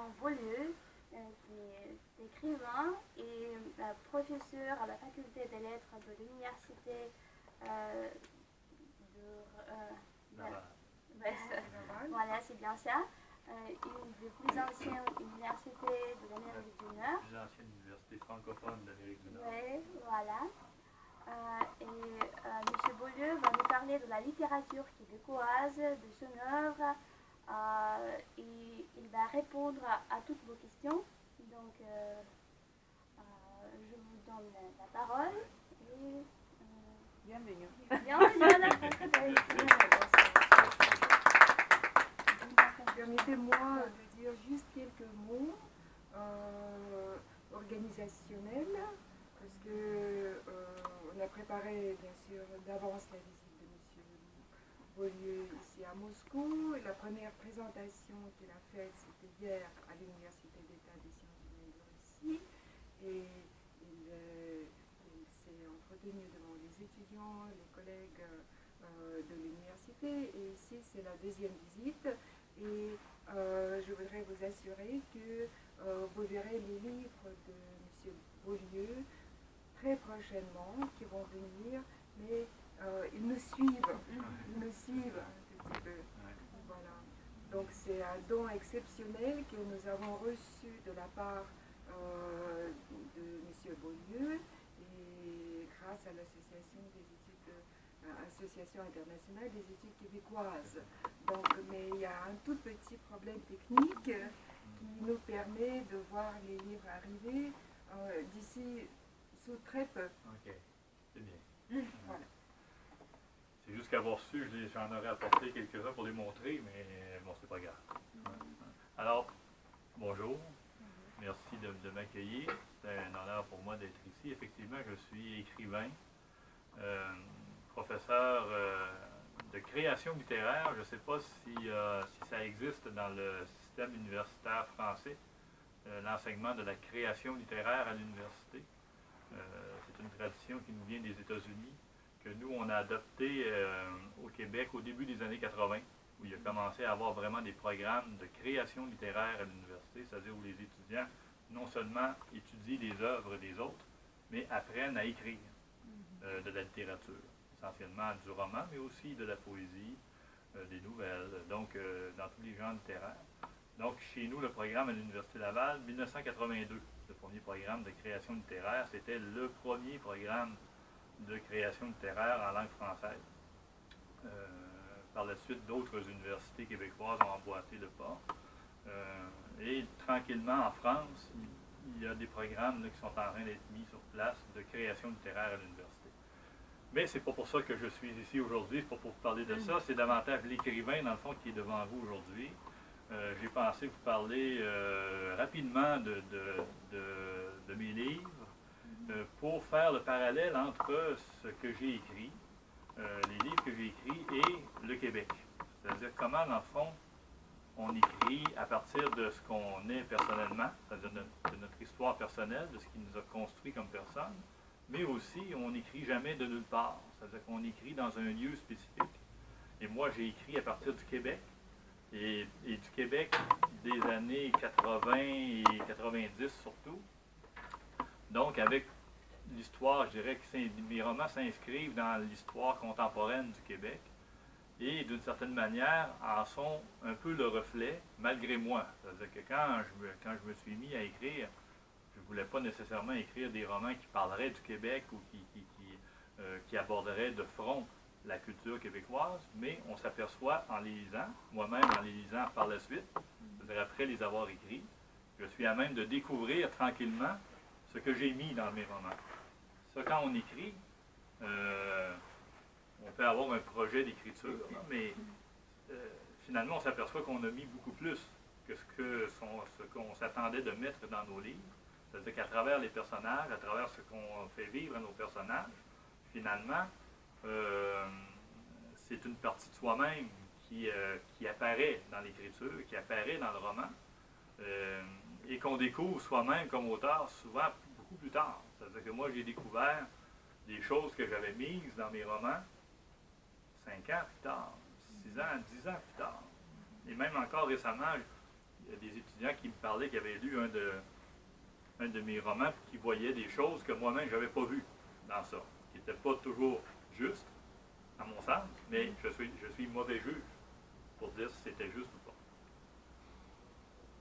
Jean Beaulieu, qui est écrivain et professeur à la faculté des lettres de l'université voilà, c'est bien ça. Une des plus anciennes universités de l'Amérique du Nord. Plus ancienne université francophone d'Amérique du Nord. Oui, voilà. M. Beaulieu va nous parler de la littérature québécoise, de son œuvre, et il va répondre à toutes vos questions. Donc, je vous donne la parole. Bienvenue. Permettez-moi de dire juste quelques mots organisationnels, parce que on a préparé bien sûr d'avance la visite de M. Beaulieu ici à Moscou. La première présentation qu'il a faite, c'était hier à l'Université d'État des sciences humaines de Russie, et il s'est entretenu devant les étudiants, les collègues de l'université, et ici c'est la deuxième visite. Et je voudrais vous assurer que vous verrez les livres de M. Beaulieu très prochainement qui vont venir, mais ils nous suivent un petit peu. Voilà. Donc c'est un don exceptionnel que nous avons reçu de la part de M. Beaulieu, et grâce à l'association des études Association internationale des études québécoises. Donc, mais il y a un tout petit problème technique qui nous permet de voir les livres arriver d'ici sous très peu. Ok, c'est bien. Voilà. C'est juste qu'avoir su, j'en aurais apporté quelques-uns pour les montrer, mais bon, c'est pas grave. Alors, bonjour. Merci de m'accueillir. C'est un honneur pour moi d'être ici. Effectivement, je suis écrivain, professeur de création littéraire. Je ne sais pas si ça existe dans le système universitaire français, l'enseignement de la création littéraire à l'université. C'est une tradition qui nous vient des États-Unis, que nous, on a adopté au Québec au début des années 80, où il a commencé à avoir vraiment des programmes de création littéraire à l'université, c'est-à-dire où les étudiants non seulement étudient les œuvres des autres, mais apprennent à écrire de la littérature, essentiellement du roman, mais aussi de la poésie, des nouvelles, donc dans tous les genres littéraires. Donc chez nous, le programme à l'Université Laval, 1982, le premier programme de création littéraire, c'était le premier programme de création littéraire en langue française. Par la suite, d'autres universités québécoises ont emboîté le pas. Et tranquillement, en France, il y a des programmes là, qui sont en train d'être mis sur place de création littéraire à l'université. Mais c'est pas pour ça que je suis ici aujourd'hui, c'est pas pour vous parler de ça, c'est davantage l'écrivain, dans le fond, qui est devant vous aujourd'hui. J'ai pensé vous parler rapidement de mes livres pour faire le parallèle entre ce que j'ai écrit, les livres que j'ai écrits et le Québec. C'est-à-dire comment, dans le fond, on écrit à partir de ce qu'on est personnellement, c'est-à-dire de notre histoire personnelle, de ce qui nous a construit comme personne, mais aussi on n'écrit jamais de nulle part, c'est-à-dire qu'on écrit dans un lieu spécifique. Et moi, j'ai écrit à partir du Québec, et du Québec des années 80 et 90 surtout. Donc, avec l'histoire, je dirais que mes romans s'inscrivent dans l'histoire contemporaine du Québec, et d'une certaine manière en sont un peu le reflet, malgré moi. C'est-à-dire que quand je me suis mis à écrire, je ne voulais pas nécessairement écrire des romans qui parleraient du Québec ou qui aborderaient de front la culture québécoise, mais on s'aperçoit en les lisant, moi-même en les lisant par la suite, c'est-à-dire après les avoir écrits, je suis à même de découvrir tranquillement ce que j'ai mis dans mes romans. Ça, quand on écrit, on peut avoir un projet d'écriture, mais finalement, on s'aperçoit qu'on a mis beaucoup plus que ce qu'on s'attendait de mettre dans nos livres. C'est-à-dire qu'à travers les personnages, à travers ce qu'on fait vivre à nos personnages, finalement, c'est une partie de soi-même qui apparaît dans l'écriture, qui apparaît dans le roman, et qu'on découvre soi-même comme auteur souvent beaucoup plus tard. C'est-à-dire que moi, j'ai découvert des choses que j'avais mises dans mes romans 5 ans plus tard, 6 ans, 10 ans plus tard. Et même encore récemment, il y a des étudiants qui me parlaient qui avaient lu un de mes romans et qui voyaient des choses que moi-même je n'avais pas vues dans ça, qui n'étaient pas toujours justes, à mon sens, mais je suis mauvais juge pour dire si c'était juste ou pas.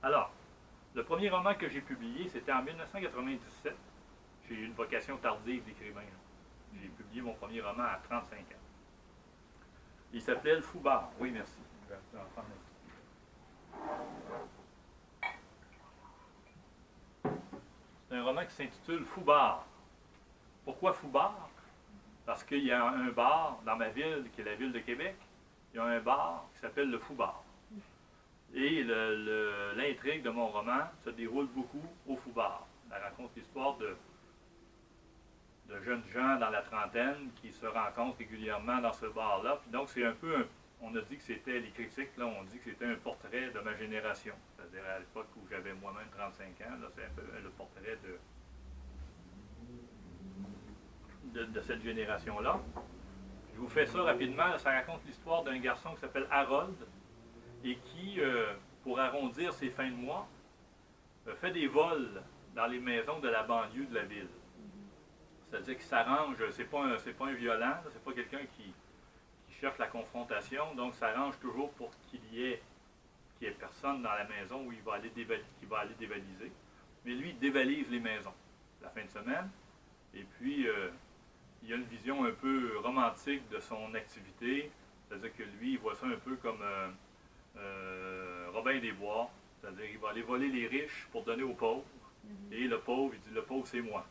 Alors, le premier roman que j'ai publié, c'était en 1997. J'ai eu une vocation tardive d'écrivain. J'ai publié mon premier roman à 35 ans. Il s'appelait Le Foubar. Oui, merci. Je vais en prendre un petit. C'est un roman qui s'intitule Foubar. Pourquoi Foubar? Parce qu'il y a un bar dans ma ville, qui est la ville de Québec, il y a un bar qui s'appelle le Foubar. Et l'intrigue de mon roman se déroule beaucoup au Foubar. Elle raconte l'histoire de jeunes gens dans la trentaine qui se rencontrent régulièrement dans ce bar-là. Puis donc, c'est un peu, on a dit que c'était, les critiques, là, on dit que c'était un portrait de ma génération. C'est-à-dire à l'époque où j'avais moi-même 35 ans, là, c'est un peu le portrait de cette génération-là. Je vous fais ça rapidement. Ça raconte l'histoire d'un garçon qui s'appelle Harold et qui, pour arrondir ses fins de mois, fait des vols dans les maisons de la banlieue de la ville. C'est-à-dire qu'il s'arrange, c'est pas un violent, c'est pas quelqu'un qui cherche la confrontation, donc s'arrange toujours pour qu'il y ait personne dans la maison où il va aller dévaliser. Mais lui, il dévalise les maisons la fin de semaine, et puis il a une vision un peu romantique de son activité, c'est-à-dire que lui, il voit ça un peu comme Robin des Bois, c'est-à-dire qu'il va aller voler les riches pour donner aux pauvres, et le pauvre, il dit, le pauvre, c'est moi.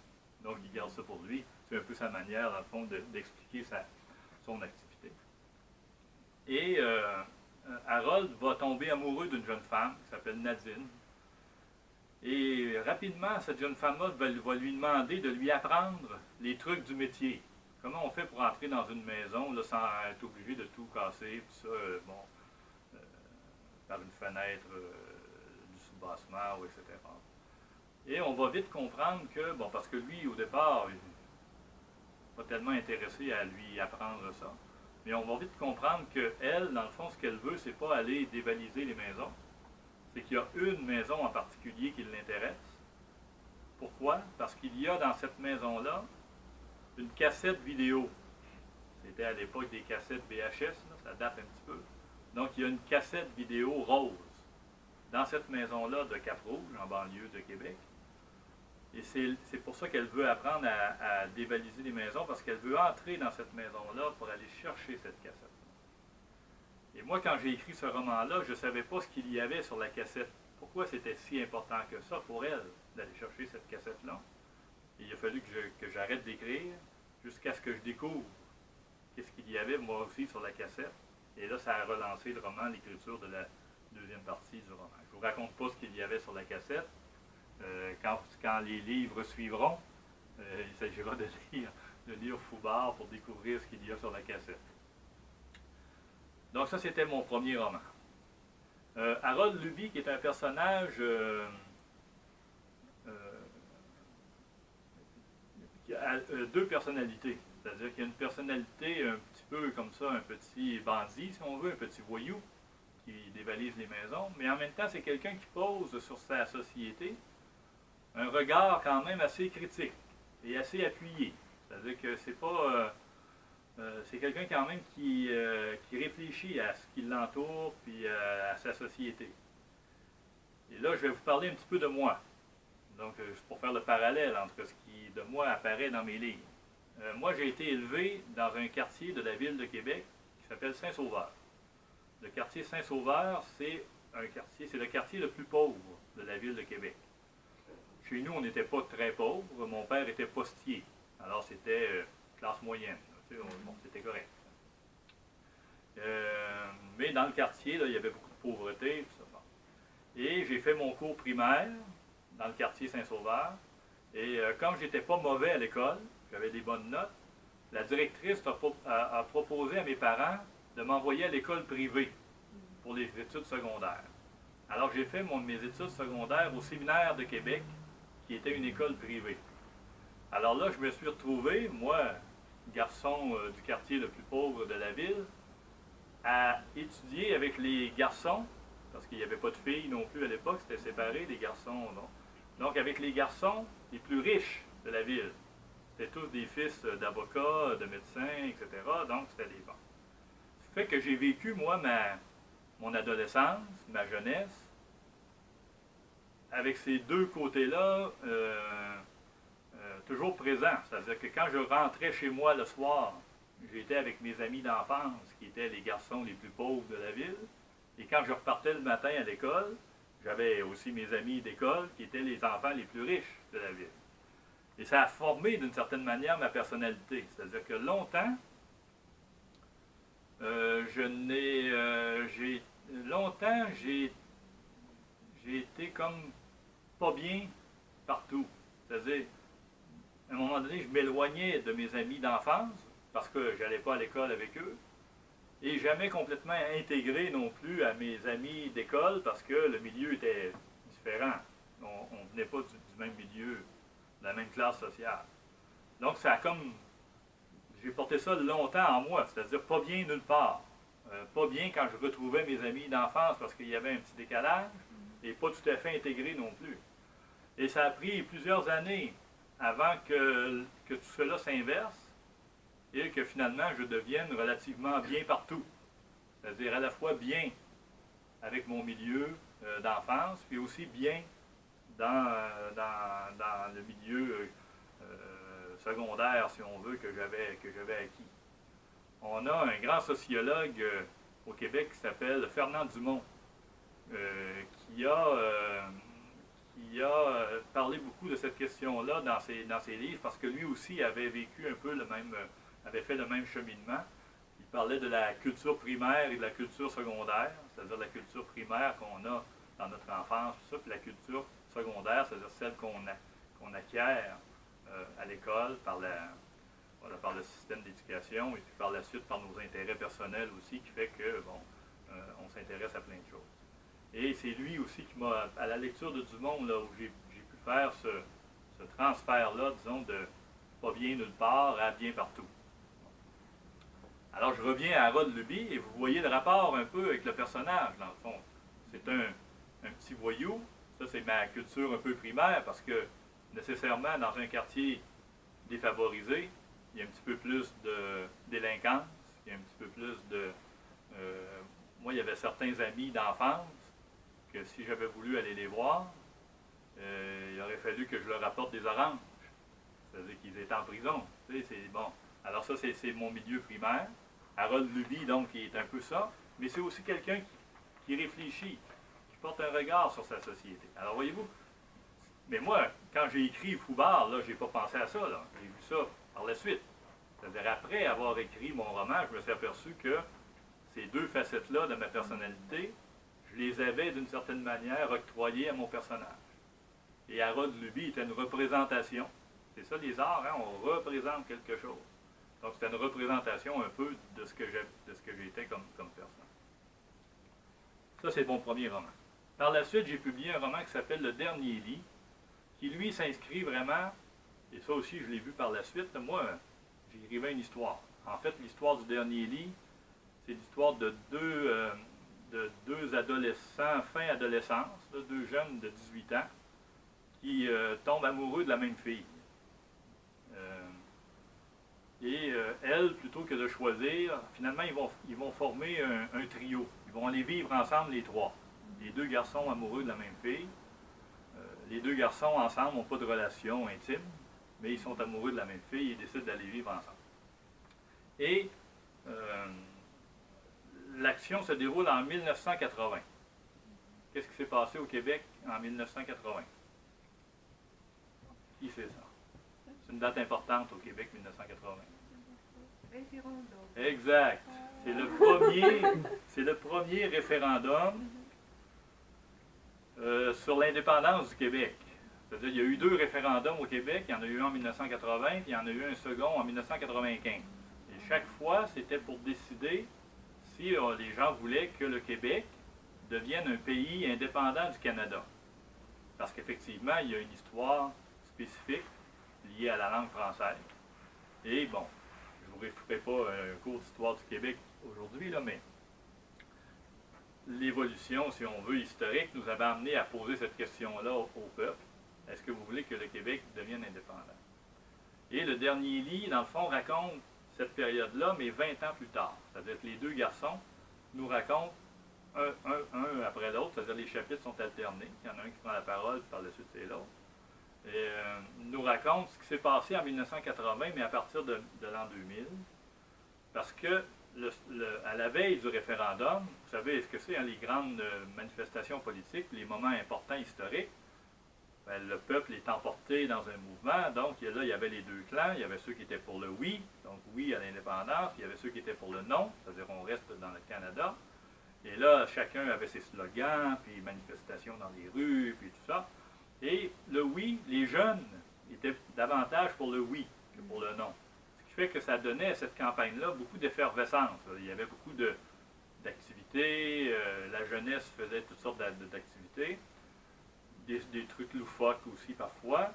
Donc, il garde ça pour lui. C'est un peu sa manière, dans le fond, d'expliquer son activité. Et Harold va tomber amoureux d'une jeune femme qui s'appelle Nadine. Et rapidement, cette jeune femme-là va lui demander de lui apprendre les trucs du métier. Comment on fait pour entrer dans une maison là, sans être obligé de tout casser, tout ça, par une fenêtre du soubassement, etc. Et on va vite comprendre que, bon, parce que lui, au départ, il n'est pas tellement intéressé à lui apprendre ça, mais on va vite comprendre qu'elle, dans le fond, ce qu'elle veut, c'est pas aller dévaliser les maisons, c'est qu'il y a une maison en particulier qui l'intéresse. Pourquoi? Parce qu'il y a dans cette maison-là une cassette vidéo. C'était à l'époque des cassettes VHS, là, ça date un petit peu. Donc, il y a une cassette vidéo rose dans cette maison-là de Cap-Rouge, en banlieue de Québec. Et c'est pour ça qu'elle veut apprendre à dévaliser les maisons, parce qu'elle veut entrer dans cette maison-là pour aller chercher cette cassette. Et moi, quand j'ai écrit ce roman-là, je ne savais pas ce qu'il y avait sur la cassette. Pourquoi c'était si important que ça pour elle d'aller chercher cette cassette-là? Et il a fallu que j'arrête d'écrire jusqu'à ce que je découvre qu'est-ce qu'il y avait moi aussi sur la cassette. Et là, ça a relancé le roman, l'écriture de la deuxième partie du roman. Je ne vous raconte pas ce qu'il y avait sur la cassette. Quand les livres suivront, il s'agira de lire Foubar pour découvrir ce qu'il y a sur la cassette. Donc ça, c'était mon premier roman. Harold Luby, qui est un personnage qui a deux personnalités. C'est-à-dire qu'il y a une personnalité un petit peu comme ça, un petit bandit, si on veut, un petit voyou, qui dévalise les maisons, mais en même temps, c'est quelqu'un qui pose sur sa société un regard quand même assez critique et assez appuyé. C'est-à-dire que c'est pas... c'est quelqu'un quand même qui réfléchit à ce qui l'entoure puis à sa société. Et là, je vais vous parler un petit peu de moi. Donc, juste pour faire le parallèle entre ce qui de moi apparaît dans mes livres. Moi, j'ai été élevé dans un quartier de la ville de Québec qui s'appelle Saint-Sauveur. Le quartier Saint-Sauveur, c'est le quartier le plus pauvre de la ville de Québec. Chez nous, on n'était pas très pauvre. Mon père était postier. Alors, c'était classe moyenne. Bon, c'était correct. Mais dans le quartier, là, il y avait beaucoup de pauvreté. Tout ça. Et j'ai fait mon cours primaire dans le quartier Saint-Sauveur. Et comme j'étais pas mauvais à l'école, j'avais des bonnes notes, la directrice a proposé à mes parents de m'envoyer à l'école privée pour les études secondaires. Alors j'ai fait mes études secondaires au séminaire de Québec, qui était une école privée. Alors là, je me suis retrouvé, moi, garçon du quartier le plus pauvre de la ville, à étudier avec les garçons parce qu'il n'y avait pas de filles non plus à l'époque, c'était séparé, les garçons, non. Donc, avec les garçons les plus riches de la ville. C'était tous des fils d'avocats, de médecins, etc. Donc, c'était les bons. Ce qui fait que j'ai vécu, moi, mon adolescence, ma jeunesse, avec ces deux côtés-là, toujours présents. C'est-à-dire que quand je rentrais chez moi le soir, j'étais avec mes amis d'enfance, qui étaient les garçons les plus pauvres de la ville. Et quand je repartais le matin à l'école, j'avais aussi mes amis d'école, qui étaient les enfants les plus riches de la ville. Et ça a formé d'une certaine manière ma personnalité. C'est-à-dire que longtemps, j'ai été comme pas bien partout. C'est-à-dire, à un moment donné, je m'éloignais de mes amis d'enfance parce que je n'allais pas à l'école avec eux. Et jamais complètement intégré non plus à mes amis d'école parce que le milieu était différent. On ne venait pas du même milieu, de la même classe sociale. Donc, ça a comme... J'ai porté ça longtemps en moi, c'est-à-dire pas bien nulle part. Pas bien quand je retrouvais mes amis d'enfance parce qu'il y avait un petit décalage, et pas tout à fait intégré non plus. Et ça a pris plusieurs années avant que tout cela s'inverse et que finalement je devienne relativement bien partout. C'est-à-dire à la fois bien avec mon milieu d'enfance, puis aussi bien dans le milieu secondaire, si on veut, que j'avais acquis. On a un grand sociologue au Québec qui s'appelle Fernand Dumont, qui a parlé beaucoup de cette question-là dans ses livres, parce que lui aussi avait vécu un peu avait fait le même cheminement. Il parlait de la culture primaire et de la culture secondaire, c'est-à-dire la culture primaire qu'on a dans notre enfance, tout ça, puis la culture secondaire, c'est-à-dire celle qu'on acquiert à l'école par le système d'éducation et puis par la suite par nos intérêts personnels aussi, qui fait que, on s'intéresse à plein de choses. Et c'est lui aussi qui m'a, à la lecture de Dumont, là, où j'ai pu faire ce transfert-là, disons, de pas bien nulle part à bien partout. Alors je reviens à Harold Luby et vous voyez le rapport un peu avec le personnage, dans le fond. C'est un petit voyou, ça c'est ma culture un peu primaire, parce que nécessairement dans un quartier défavorisé, il y a un petit peu plus de délinquance, il y a un petit peu plus de... moi, il y avait certains amis d'enfance que si j'avais voulu aller les voir, il aurait fallu que je leur apporte des oranges. C'est-à-dire qu'ils étaient en prison. Tu sais, c'est bon. Alors ça, c'est mon milieu primaire. Harold Luby, donc, qui est un peu ça. Mais c'est aussi quelqu'un qui réfléchit, qui porte un regard sur sa société. Alors, voyez-vous, mais moi, quand j'ai écrit Foubard, là, j'ai pas pensé à ça, là. J'ai vu ça par la suite. C'est-à-dire, après avoir écrit mon roman, je me suis aperçu que ces deux facettes-là de ma personnalité, je les avais d'une certaine manière octroyées à mon personnage. Et Harold Luby était une représentation. C'est ça les arts, hein? On représente quelque chose. Donc c'était une représentation un peu de ce que j'étais comme personne. Ça, c'est mon premier roman. Par la suite, j'ai publié un roman qui s'appelle Le Dernier Lit, qui lui s'inscrit vraiment, et ça aussi je l'ai vu par la suite, moi, j'écrivais une histoire. En fait, l'histoire du Dernier Lit, c'est l'histoire de deux adolescents, fin adolescence, là, deux jeunes de 18 ans, qui tombent amoureux de la même fille. Elle, plutôt que de choisir, finalement, ils vont former un trio. Ils vont aller vivre ensemble les trois. Les deux garçons amoureux de la même fille. Les deux garçons ensemble n'ont pas de relation intime, mais ils sont amoureux de la même fille et décident d'aller vivre ensemble. Et l'action se déroule en 1980. Qu'est-ce qui s'est passé au Québec en 1980? Qui sait ça? C'est une date importante au Québec, 1980. Référendum. Exact. C'est le premier référendum sur l'indépendance du Québec. C'est-à-dire qu'il y a eu deux référendums au Québec. Il y en a eu un en 1980, puis il y en a eu un second en 1995. Et chaque fois, c'était pour décider si les gens voulaient que le Québec devienne un pays indépendant du Canada. Parce qu'effectivement, il y a une histoire spécifique liée à la langue française. Et bon, je ne vous referai pas un cours d'histoire du Québec aujourd'hui, là, mais l'évolution, si on veut, historique, nous avait amené à poser cette question-là au peuple. Est-ce que vous voulez que le Québec devienne indépendant? Et le dernier lit, dans le fond, raconte cette période-là, mais 20 ans plus tard. C'est-à-dire que les deux garçons nous racontent un après l'autre, c'est-à-dire les chapitres sont alternés. Il y en a un qui prend la parole, puis par la suite c'est l'autre. Et nous raconte ce qui s'est passé en 1980, mais à partir de l'an 2000. Parce que à la veille du référendum, vous savez ce que c'est, hein, les grandes manifestations politiques, les moments importants historiques, ben, le peuple est emporté dans un mouvement, donc là, il y avait les deux clans, il y avait ceux qui étaient pour le oui, donc oui à l'indépendance, puis il y avait ceux qui étaient pour le non, c'est-à-dire on reste dans le Canada. Et là, chacun avait ses slogans, puis manifestations dans les rues, puis tout ça. Et le oui, les jeunes étaient davantage pour le oui que pour le non. Ce qui fait que ça donnait à cette campagne-là beaucoup d'effervescence. Il y avait beaucoup d'activités, la jeunesse faisait toutes sortes d'activités, des trucs loufoques aussi parfois.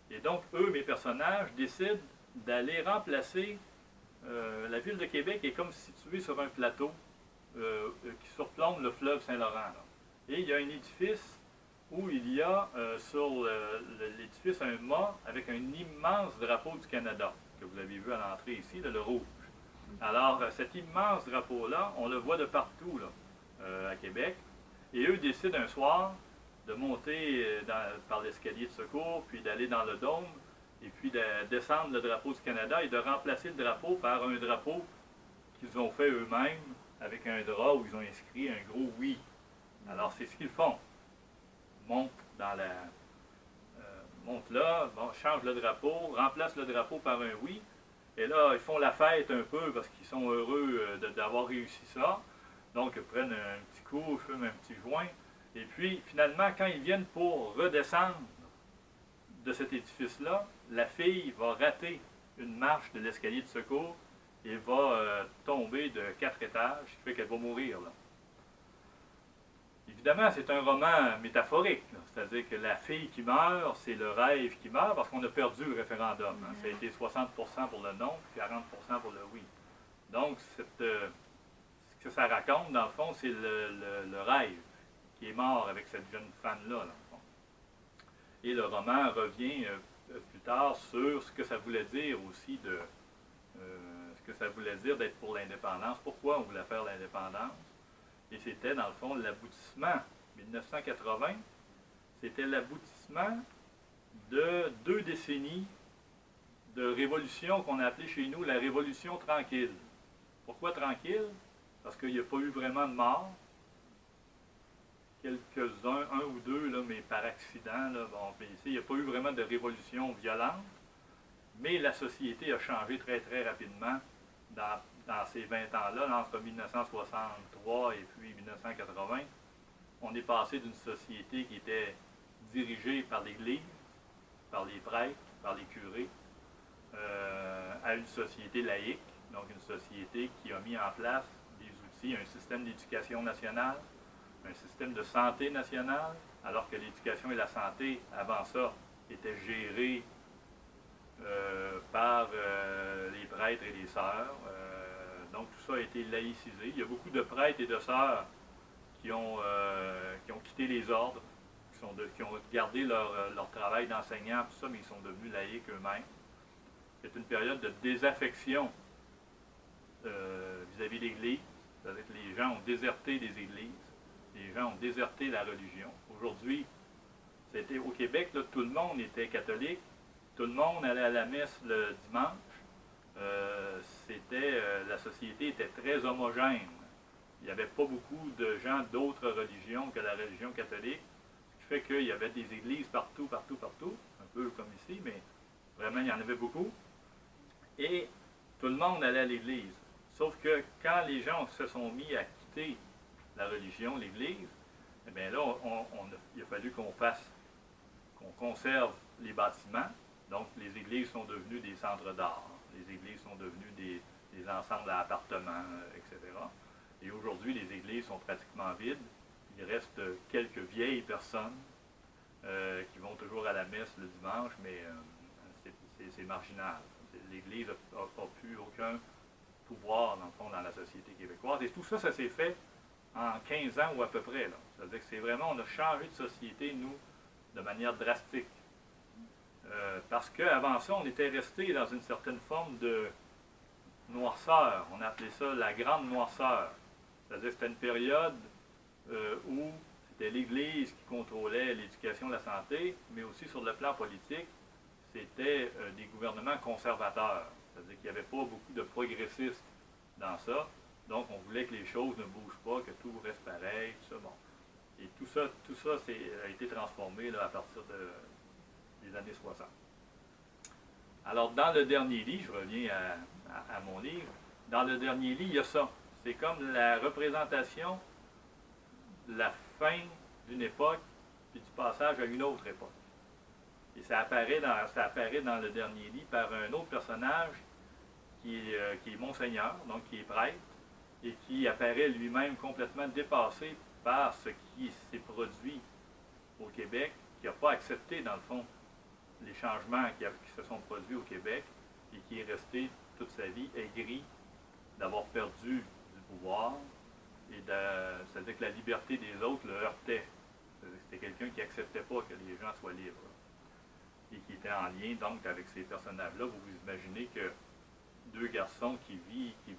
Et donc, eux, mes personnages, décident d'aller remplacer... la ville de Québec est comme située sur un plateau qui surplombe le fleuve Saint-Laurent. Et il y a un édifice où il y a sur l'édifice un mât avec un immense drapeau du Canada, que vous avez vu à l'entrée ici, le rouge. Alors, cet immense drapeau-là, on le voit de partout là, à Québec. Et eux décident un soir de monter par l'escalier de secours, puis d'aller dans le dôme, et puis de descendre le drapeau du Canada et de remplacer le drapeau par un drapeau qu'ils ont fait eux-mêmes avec un drap où ils ont inscrit un gros oui. Alors, c'est ce qu'ils font. Montent là, bon, changent le drapeau, remplacent le drapeau par un oui. Et là, ils font la fête un peu parce qu'ils sont heureux d'avoir réussi ça. Donc, ils prennent un petit coup, fument un petit joint. Et puis, finalement, quand ils viennent pour redescendre de cet édifice-là, la fille va rater une marche de l'escalier de secours et va tomber de 4 étages, ce qui fait qu'elle va mourir. Là. Évidemment, c'est un roman métaphorique, c'est-à-dire que la fille qui meurt, c'est le rêve qui meurt parce qu'on a perdu le référendum. Hein. Ça a été 60% pour le non, puis 40% pour le oui. Donc, ce que ça raconte, dans le fond, c'est le rêve qui est mort avec cette jeune femme-là, dans le fond. Et le roman revient plus tard sur ce que ça voulait dire aussi ce que ça voulait dire d'être pour l'indépendance, pourquoi on voulait faire l'indépendance. Et c'était, dans le fond, l'aboutissement. 1980, c'était l'aboutissement de 2 décennies de révolution qu'on a appelée chez nous la révolution tranquille. Pourquoi tranquille? Parce qu'il n'y a pas eu vraiment de morts. Quelques-uns, un ou deux, là, mais par accident. Là, bon, ici, il n'y a pas eu vraiment de révolution violente. Mais la société a changé très, très rapidement dans ces 20 ans-là, entre 1963 et puis 1980, on est passé d'une société qui était dirigée par l'Église, par les prêtres, par les curés, à une société laïque, donc une société qui a mis en place des outils, un système d'éducation nationale, un système de santé nationale, alors que l'éducation et la santé, avant ça, étaient gérées par les prêtres et les sœurs. Donc tout ça a été laïcisé. Il y a beaucoup de prêtres et de sœurs qui ont quitté les ordres, qui ont gardé leur travail d'enseignant, tout ça, mais ils sont devenus laïcs eux-mêmes. C'est une période de désaffection vis-à-vis de l'Église. C'est-à-dire que les gens ont déserté des églises, les gens ont déserté la religion. Aujourd'hui, c'était au Québec, là, tout le monde était catholique, tout le monde allait à la messe le dimanche. La société était très homogène. Il n'y avait pas beaucoup de gens d'autres religions que la religion catholique, ce qui fait qu'il y avait des églises partout, partout, partout, un peu comme ici, mais vraiment il y en avait beaucoup. Et tout le monde allait à l'église. Sauf que quand les gens se sont mis à quitter la religion, l'église, eh bien là, il a fallu qu'on conserve les bâtiments. Donc, les églises sont devenues des centres d'art. Les églises sont devenues des ensembles à appartements, etc. Et aujourd'hui, les églises sont pratiquement vides. Il reste quelques vieilles personnes qui vont toujours à la messe le dimanche, mais c'est marginal. L'Église n'a plus aucun pouvoir, dans le fond, dans la société québécoise. Et tout ça, ça s'est fait en 15 ans ou à peu près. C'est-à-dire que c'est vraiment, on a changé de société, nous, de manière drastique. Parce qu'avant ça, on était resté dans une certaine forme de noirceur. On appelait ça la grande noirceur. C'est-à-dire que c'était une période où c'était l'Église qui contrôlait l'éducation de la santé, mais aussi sur le plan politique, c'était des gouvernements conservateurs. C'est-à-dire qu'il n'y avait pas beaucoup de progressistes dans ça. Donc, on voulait que les choses ne bougent pas, que tout reste pareil, tout ça. Bon. Et tout ça a été transformé là, à partir des années 60. Alors, dans le dernier livre, je reviens à mon livre, dans le dernier livre, il y a ça. C'est comme la représentation de la fin d'une époque, puis du passage à une autre époque. Et ça apparaît dans le dernier livre par un autre personnage qui est Monseigneur, donc qui est prêtre, et qui apparaît lui-même complètement dépassé par ce qui s'est produit au Québec, qui n'a pas accepté, dans le fond, les changements qui se sont produits au Québec, et qui est resté toute sa vie aigri d'avoir perdu du pouvoir, et c'est-à-dire que la liberté des autres le heurtait. C'était quelqu'un qui n'acceptait pas que les gens soient libres, et qui était en lien donc avec ces personnages-là. Vous vous imaginez que deux garçons qui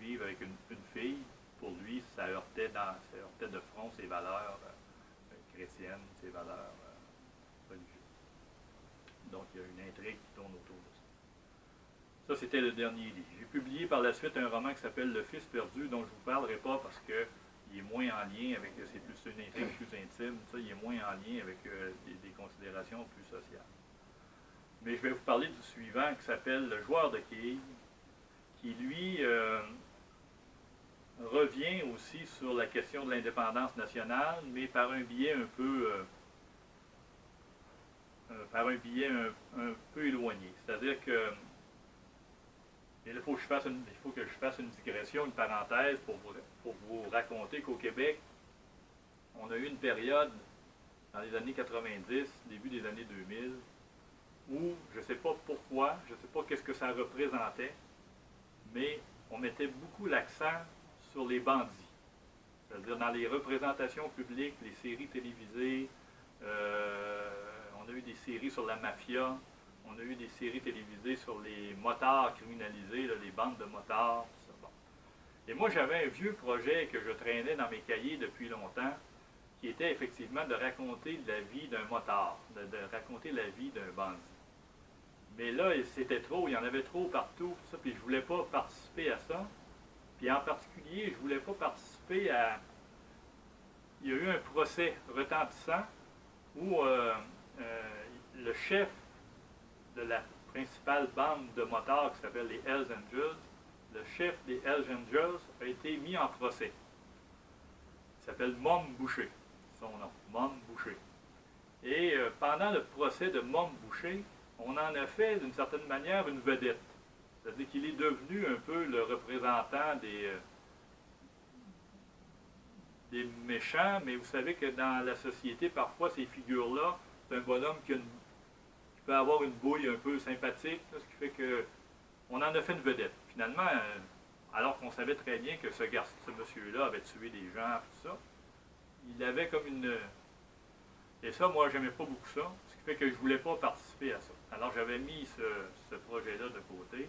vivent avec une fille, pour lui, ça heurtait de front ses valeurs chrétiennes, ses valeurs religieuses. Donc, il y a une intrigue qui tourne autour de ça. Ça, c'était le dernier livre. J'ai publié par la suite un roman qui s'appelle Le Fils perdu, dont je ne vous parlerai pas parce qu'il est moins en lien avec, c'est plus une intrigue plus intime, ça, il est moins en lien avec des considérations plus sociales. Mais je vais vous parler du suivant qui s'appelle Le Joueur de quilles, qui lui revient aussi sur la question de l'indépendance nationale, mais par un biais un peu éloigné. C'est-à-dire que il faut que je fasse une digression, une parenthèse pour vous raconter qu'au Québec, on a eu une période dans les années 90, début des années 2000, où je ne sais pas pourquoi, je ne sais pas qu'est-ce que ça représentait, mais on mettait beaucoup l'accent sur les bandits. C'est-à-dire dans les représentations publiques, les séries télévisées, on a eu des séries sur la mafia, on a eu des séries télévisées sur les motards criminalisés, là, les bandes de motards, tout ça. Bon. Et moi, j'avais un vieux projet que je traînais dans mes cahiers depuis longtemps, qui était effectivement de raconter la vie d'un motard, de raconter la vie d'un bandit. Mais là, c'était trop, il y en avait trop partout, tout ça, puis je ne voulais pas participer à ça. Puis en particulier, je ne voulais pas participer à... Il y a eu un procès retentissant où le chef de la principale bande de motards qui s'appelle les Hells Angels, le chef des Hells Angels a été mis en procès. Il s'appelle Mom Boucher, son nom, Mom Boucher. Et pendant le procès de Mom Boucher, on en a fait d'une certaine manière une vedette. C'est-à-dire qu'il est devenu un peu le représentant des méchants, mais vous savez que dans la société, parfois, ces figures-là, c'est un bonhomme qui peut avoir une bouille un peu sympathique, là, ce qui fait qu'on en a fait une vedette. Finalement, alors qu'on savait très bien que ce monsieur-là avait tué des gens, tout ça, il avait comme une... Et ça, moi, j'aimais pas beaucoup ça, ce qui fait que je voulais pas participer à ça. Alors, j'avais mis ce projet-là de côté.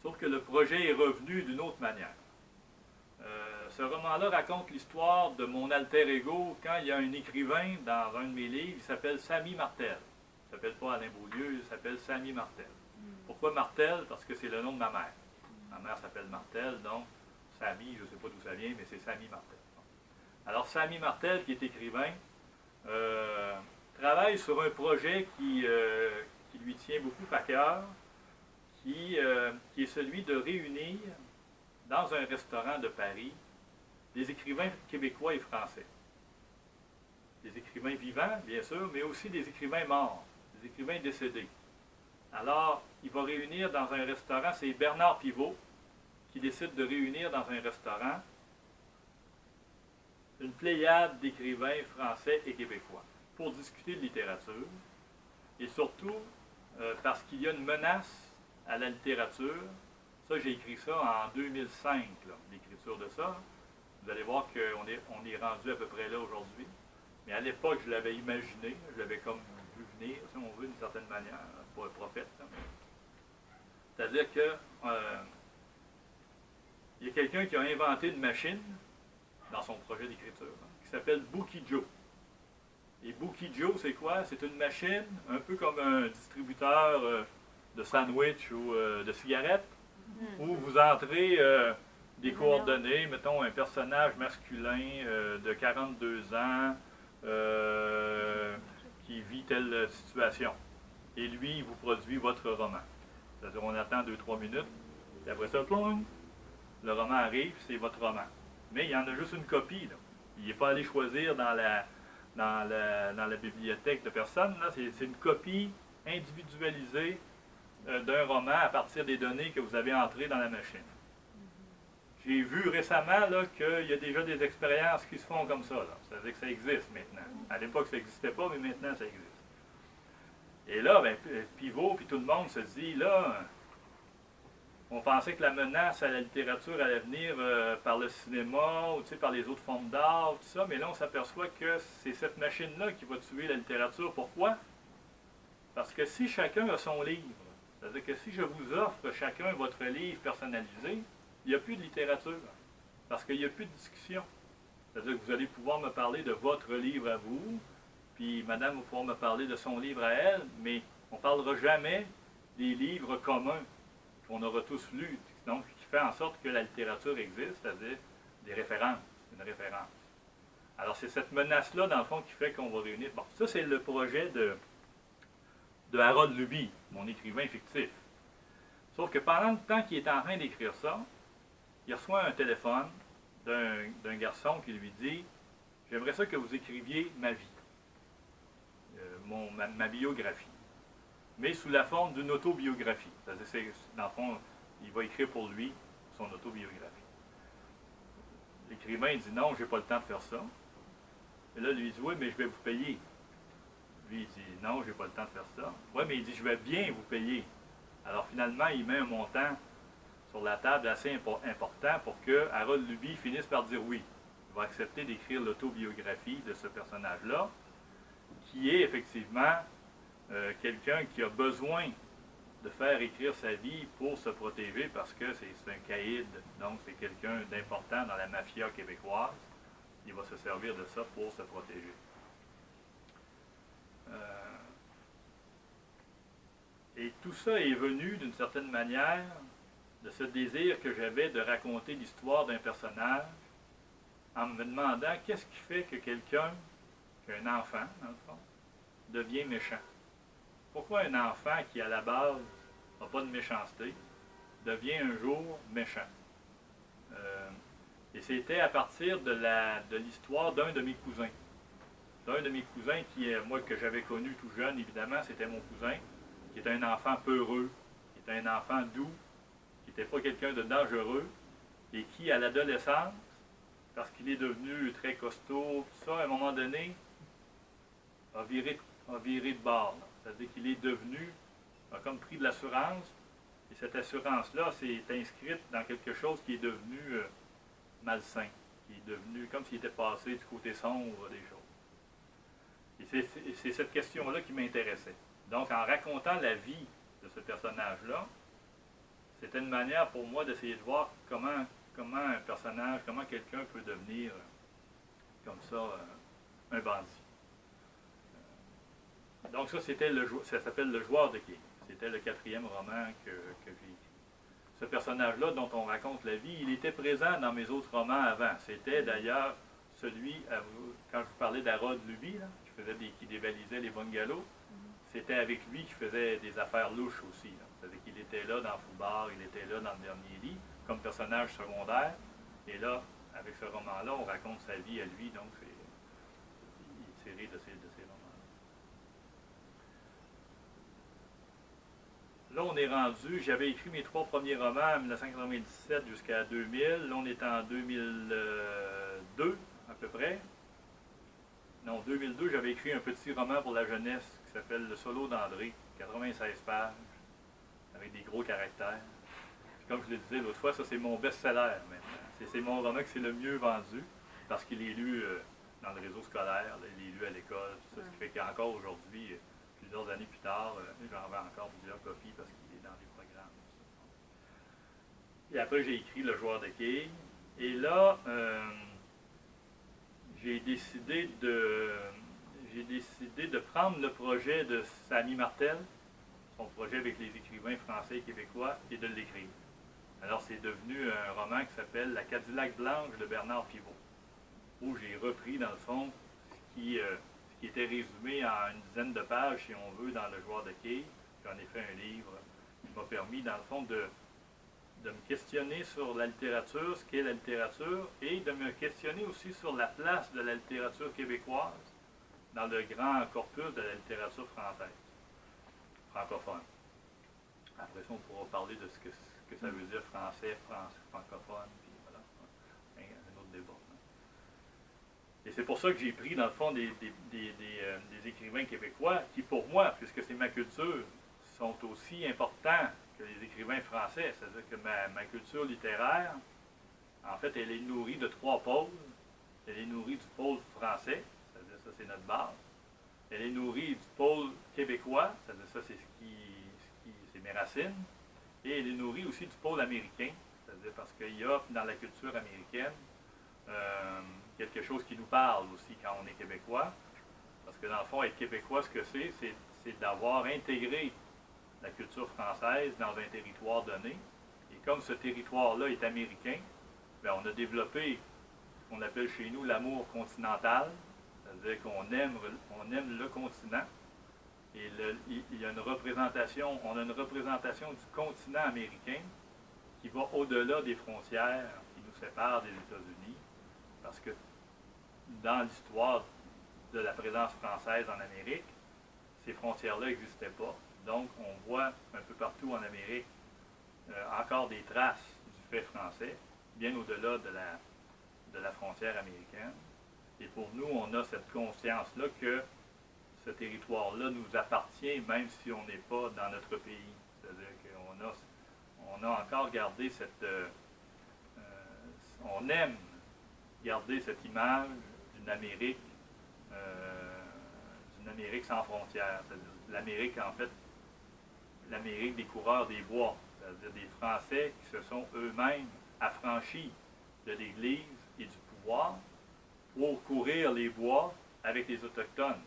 Sauf que le projet est revenu d'une autre manière. Ce roman-là raconte l'histoire de mon alter ego quand il y a un écrivain dans un de mes livres, il s'appelle Samy Martel. Il ne s'appelle pas Alain Beaulieu, il s'appelle Samy Martel. Pourquoi Martel? Parce que c'est le nom de ma mère. Ma mère s'appelle Martel, donc Samy, je ne sais pas d'où ça vient, mais c'est Samy Martel. Alors Samy Martel, qui est écrivain, travaille sur un projet qui lui tient beaucoup à cœur, qui est celui de réunir dans un restaurant de Paris des écrivains québécois et français. Des écrivains vivants, bien sûr, mais aussi des écrivains morts, des écrivains décédés. Alors, il va réunir dans un restaurant, c'est Bernard Pivot qui décide de réunir dans un restaurant une pléiade d'écrivains français et québécois pour discuter de littérature et surtout parce qu'il y a une menace à la littérature. Ça, j'ai écrit ça en 2005, l'écriture de ça. Vous allez voir qu'on est rendu à peu près là aujourd'hui. Mais à l'époque, je l'avais imaginé, je l'avais comme vu venir, si on veut, d'une certaine manière, pour un prophète. C'est-à-dire que il y a quelqu'un qui a inventé une machine dans son projet d'écriture, qui s'appelle Bookiejo. Et Bookiejo, c'est quoi? C'est une machine un peu comme un distributeur de sandwich ou de cigarettes, où vous entrez des coordonnées, mettons un personnage masculin de 42 ans qui vit telle situation. Et lui, il vous produit votre roman. C'est-à-dire, on attend 2-3 minutes, et après ça, plong, le roman arrive, c'est votre roman. Mais il y en a juste une copie, là. Il n'est pas allé choisir dans la bibliothèque de personne. Là, c'est une copie individualisée d'un roman à partir des données que vous avez entrées dans la machine. J'ai vu récemment qu'il y a déjà des expériences qui se font comme ça. C'est-à-dire que ça existe maintenant. À l'époque, ça n'existait pas, mais maintenant, ça existe. Et là, ben, Pivot, puis tout le monde se dit, là, on pensait que la menace à la littérature allait venir par le cinéma ou par les autres formes d'art, tout ça, mais là, on s'aperçoit que c'est cette machine-là qui va tuer la littérature. Pourquoi? Parce que si chacun a son livre, c'est-à-dire que si je vous offre chacun votre livre personnalisé, il n'y a plus de littérature, parce qu'il n'y a plus de discussion. C'est-à-dire que vous allez pouvoir me parler de votre livre à vous, puis madame va pouvoir me parler de son livre à elle, mais on ne parlera jamais des livres communs qu'on aura tous lus, donc qui fait en sorte que la littérature existe, c'est-à-dire des références, une référence. Alors c'est cette menace-là, dans le fond, qui fait qu'on va réunir. Bon, ça c'est le projet de Harold Luby, mon écrivain fictif. Sauf que pendant le temps qu'il est en train d'écrire ça, il reçoit un téléphone d'un garçon qui lui dit « J'aimerais ça que vous écriviez ma vie, ma biographie, mais sous la forme d'une autobiographie. » C'est-à-dire, dans le fond, il va écrire pour lui son autobiographie. L'écrivain dit « Non, j'ai pas le temps de faire ça. » Et là, lui dit « Oui, mais je vais vous payer. » Lui, il dit « Non, j'ai pas le temps de faire ça. » « Oui, mais il dit « Je vais bien vous payer. » Alors finalement, il met un montant sur la table assez important pour que Harold Luby finisse par dire oui. Il va accepter d'écrire l'autobiographie de ce personnage-là, qui est effectivement quelqu'un qui a besoin de faire écrire sa vie pour se protéger parce que c'est un caïd, donc c'est quelqu'un d'important dans la mafia québécoise. Il va se servir de ça pour se protéger. Et tout ça est venu d'une certaine manière de ce désir que j'avais de raconter l'histoire d'un personnage en me demandant qu'est-ce qui fait que quelqu'un, qu'un enfant, dans le fond, devient méchant. Pourquoi un enfant qui, à la base, n'a pas de méchanceté, devient un jour méchant? Et c'était à partir de l'histoire d'un de mes cousins. D'un de mes cousins moi, que j'avais connu tout jeune, évidemment, c'était mon cousin, qui était un enfant peureux, qui était un enfant doux, qui n'était pas quelqu'un de dangereux, et qui, à l'adolescence, parce qu'il est devenu très costaud, tout ça, à un moment donné, a viré de bord. C'est-à-dire qu'il est devenu, a comme pris de l'assurance, et cette assurance-là s'est inscrite dans quelque chose qui est devenu malsain, qui est devenu comme s'il était passé du côté sombre des choses. Et c'est cette question-là qui m'intéressait. Donc, en racontant la vie de ce personnage-là, c'était une manière pour moi d'essayer de voir comment un personnage, comment quelqu'un peut devenir comme ça un bandit. Donc ça, ça s'appelle Le Joueur de quilles. C'était le 4e roman que j'ai écrit. Ce personnage-là dont on raconte la vie, il était présent dans mes autres romans avant. C'était d'ailleurs celui, quand je vous parlais d'Harold Luby, là, qui dévalisait les bungalows, c'était avec lui qu'il faisait des affaires louches aussi. C'est-à-dire qu'il était là dans Foubar, il était là dans Le Dernier Lit, comme personnage secondaire. Et là, avec ce roman-là, on raconte sa vie à lui, donc c'est tiré de ces romans-là. Là, on est rendu, j'avais écrit mes 3 premiers romans en 1997 jusqu'à 2000. Là, on est en 2002, à peu près. Non, 2002, j'avais écrit un petit roman pour la jeunesse qui s'appelle Le Solo d'André, 96 pages, avec des gros caractères. Puis comme je le disais l'autre fois, ça c'est mon best-seller maintenant. C'est mon roman que c'est le mieux vendu, parce qu'il est lu dans le réseau scolaire, là, il est lu à l'école, tout ça, ce qui fait qu'encore aujourd'hui, plusieurs années plus tard, j'en vends encore plusieurs copies parce qu'il est dans les programmes. Et après, j'ai écrit Le joueur de quilles. Et là, j'ai décidé de prendre le projet de Samy Martel, son projet avec les écrivains français et québécois, et de l'écrire. Alors, c'est devenu un roman qui s'appelle La Cadillac blanche de Bernard Pivot, où j'ai repris, dans le fond, ce qui était résumé en une dizaine de pages, si on veut, dans Le joueur de quilles. J'en ai fait un livre qui m'a permis, dans le fond, de me questionner sur la littérature, ce qu'est la littérature, et de me questionner aussi sur la place de la littérature québécoise dans le grand corpus de la littérature française, francophone. Après ça, on pourra parler de ce que ça veut dire français, francophone, puis voilà, un autre débat. Et c'est pour ça que j'ai pris, dans le fond, des écrivains québécois qui, pour moi, puisque c'est ma culture, sont aussi importants que les écrivains français. C'est-à-dire que ma culture littéraire, en fait, elle est nourrie de trois pôles. Elle est nourrie du pôle français, c'est-à-dire ça, c'est notre base. Elle est nourrie du pôle québécois, c'est-à-dire ça, c'est c'est mes racines. Et elle est nourrie aussi du pôle américain, c'est-à-dire parce qu'il y a dans la culture américaine quelque chose qui nous parle aussi quand on est québécois. Parce que dans le fond, être québécois, ce que c'est d'avoir intégré la culture française dans un territoire donné. Et comme ce territoire-là est américain, bien, on a développé ce qu'on appelle chez nous l'amour continental, c'est-à-dire qu'on aime le continent. Et il y a une représentation, on a une représentation du continent américain qui va au-delà des frontières qui nous séparent des États-Unis, parce que dans l'histoire de la présence française en Amérique, ces frontières-là n'existaient pas. Donc, on voit un peu partout en Amérique encore des traces du fait français, bien au-delà de la frontière américaine. Et pour nous, on a cette conscience-là que ce territoire-là nous appartient, même si on n'est pas dans notre pays. C'est-à-dire qu'on a encore gardé on aime garder cette image d'une Amérique sans frontières. C'est-à-dire l'Amérique, en fait, l'Amérique des coureurs des bois, c'est-à-dire des Français qui se sont eux-mêmes affranchis de l'Église et du pouvoir pour courir les bois avec les Autochtones,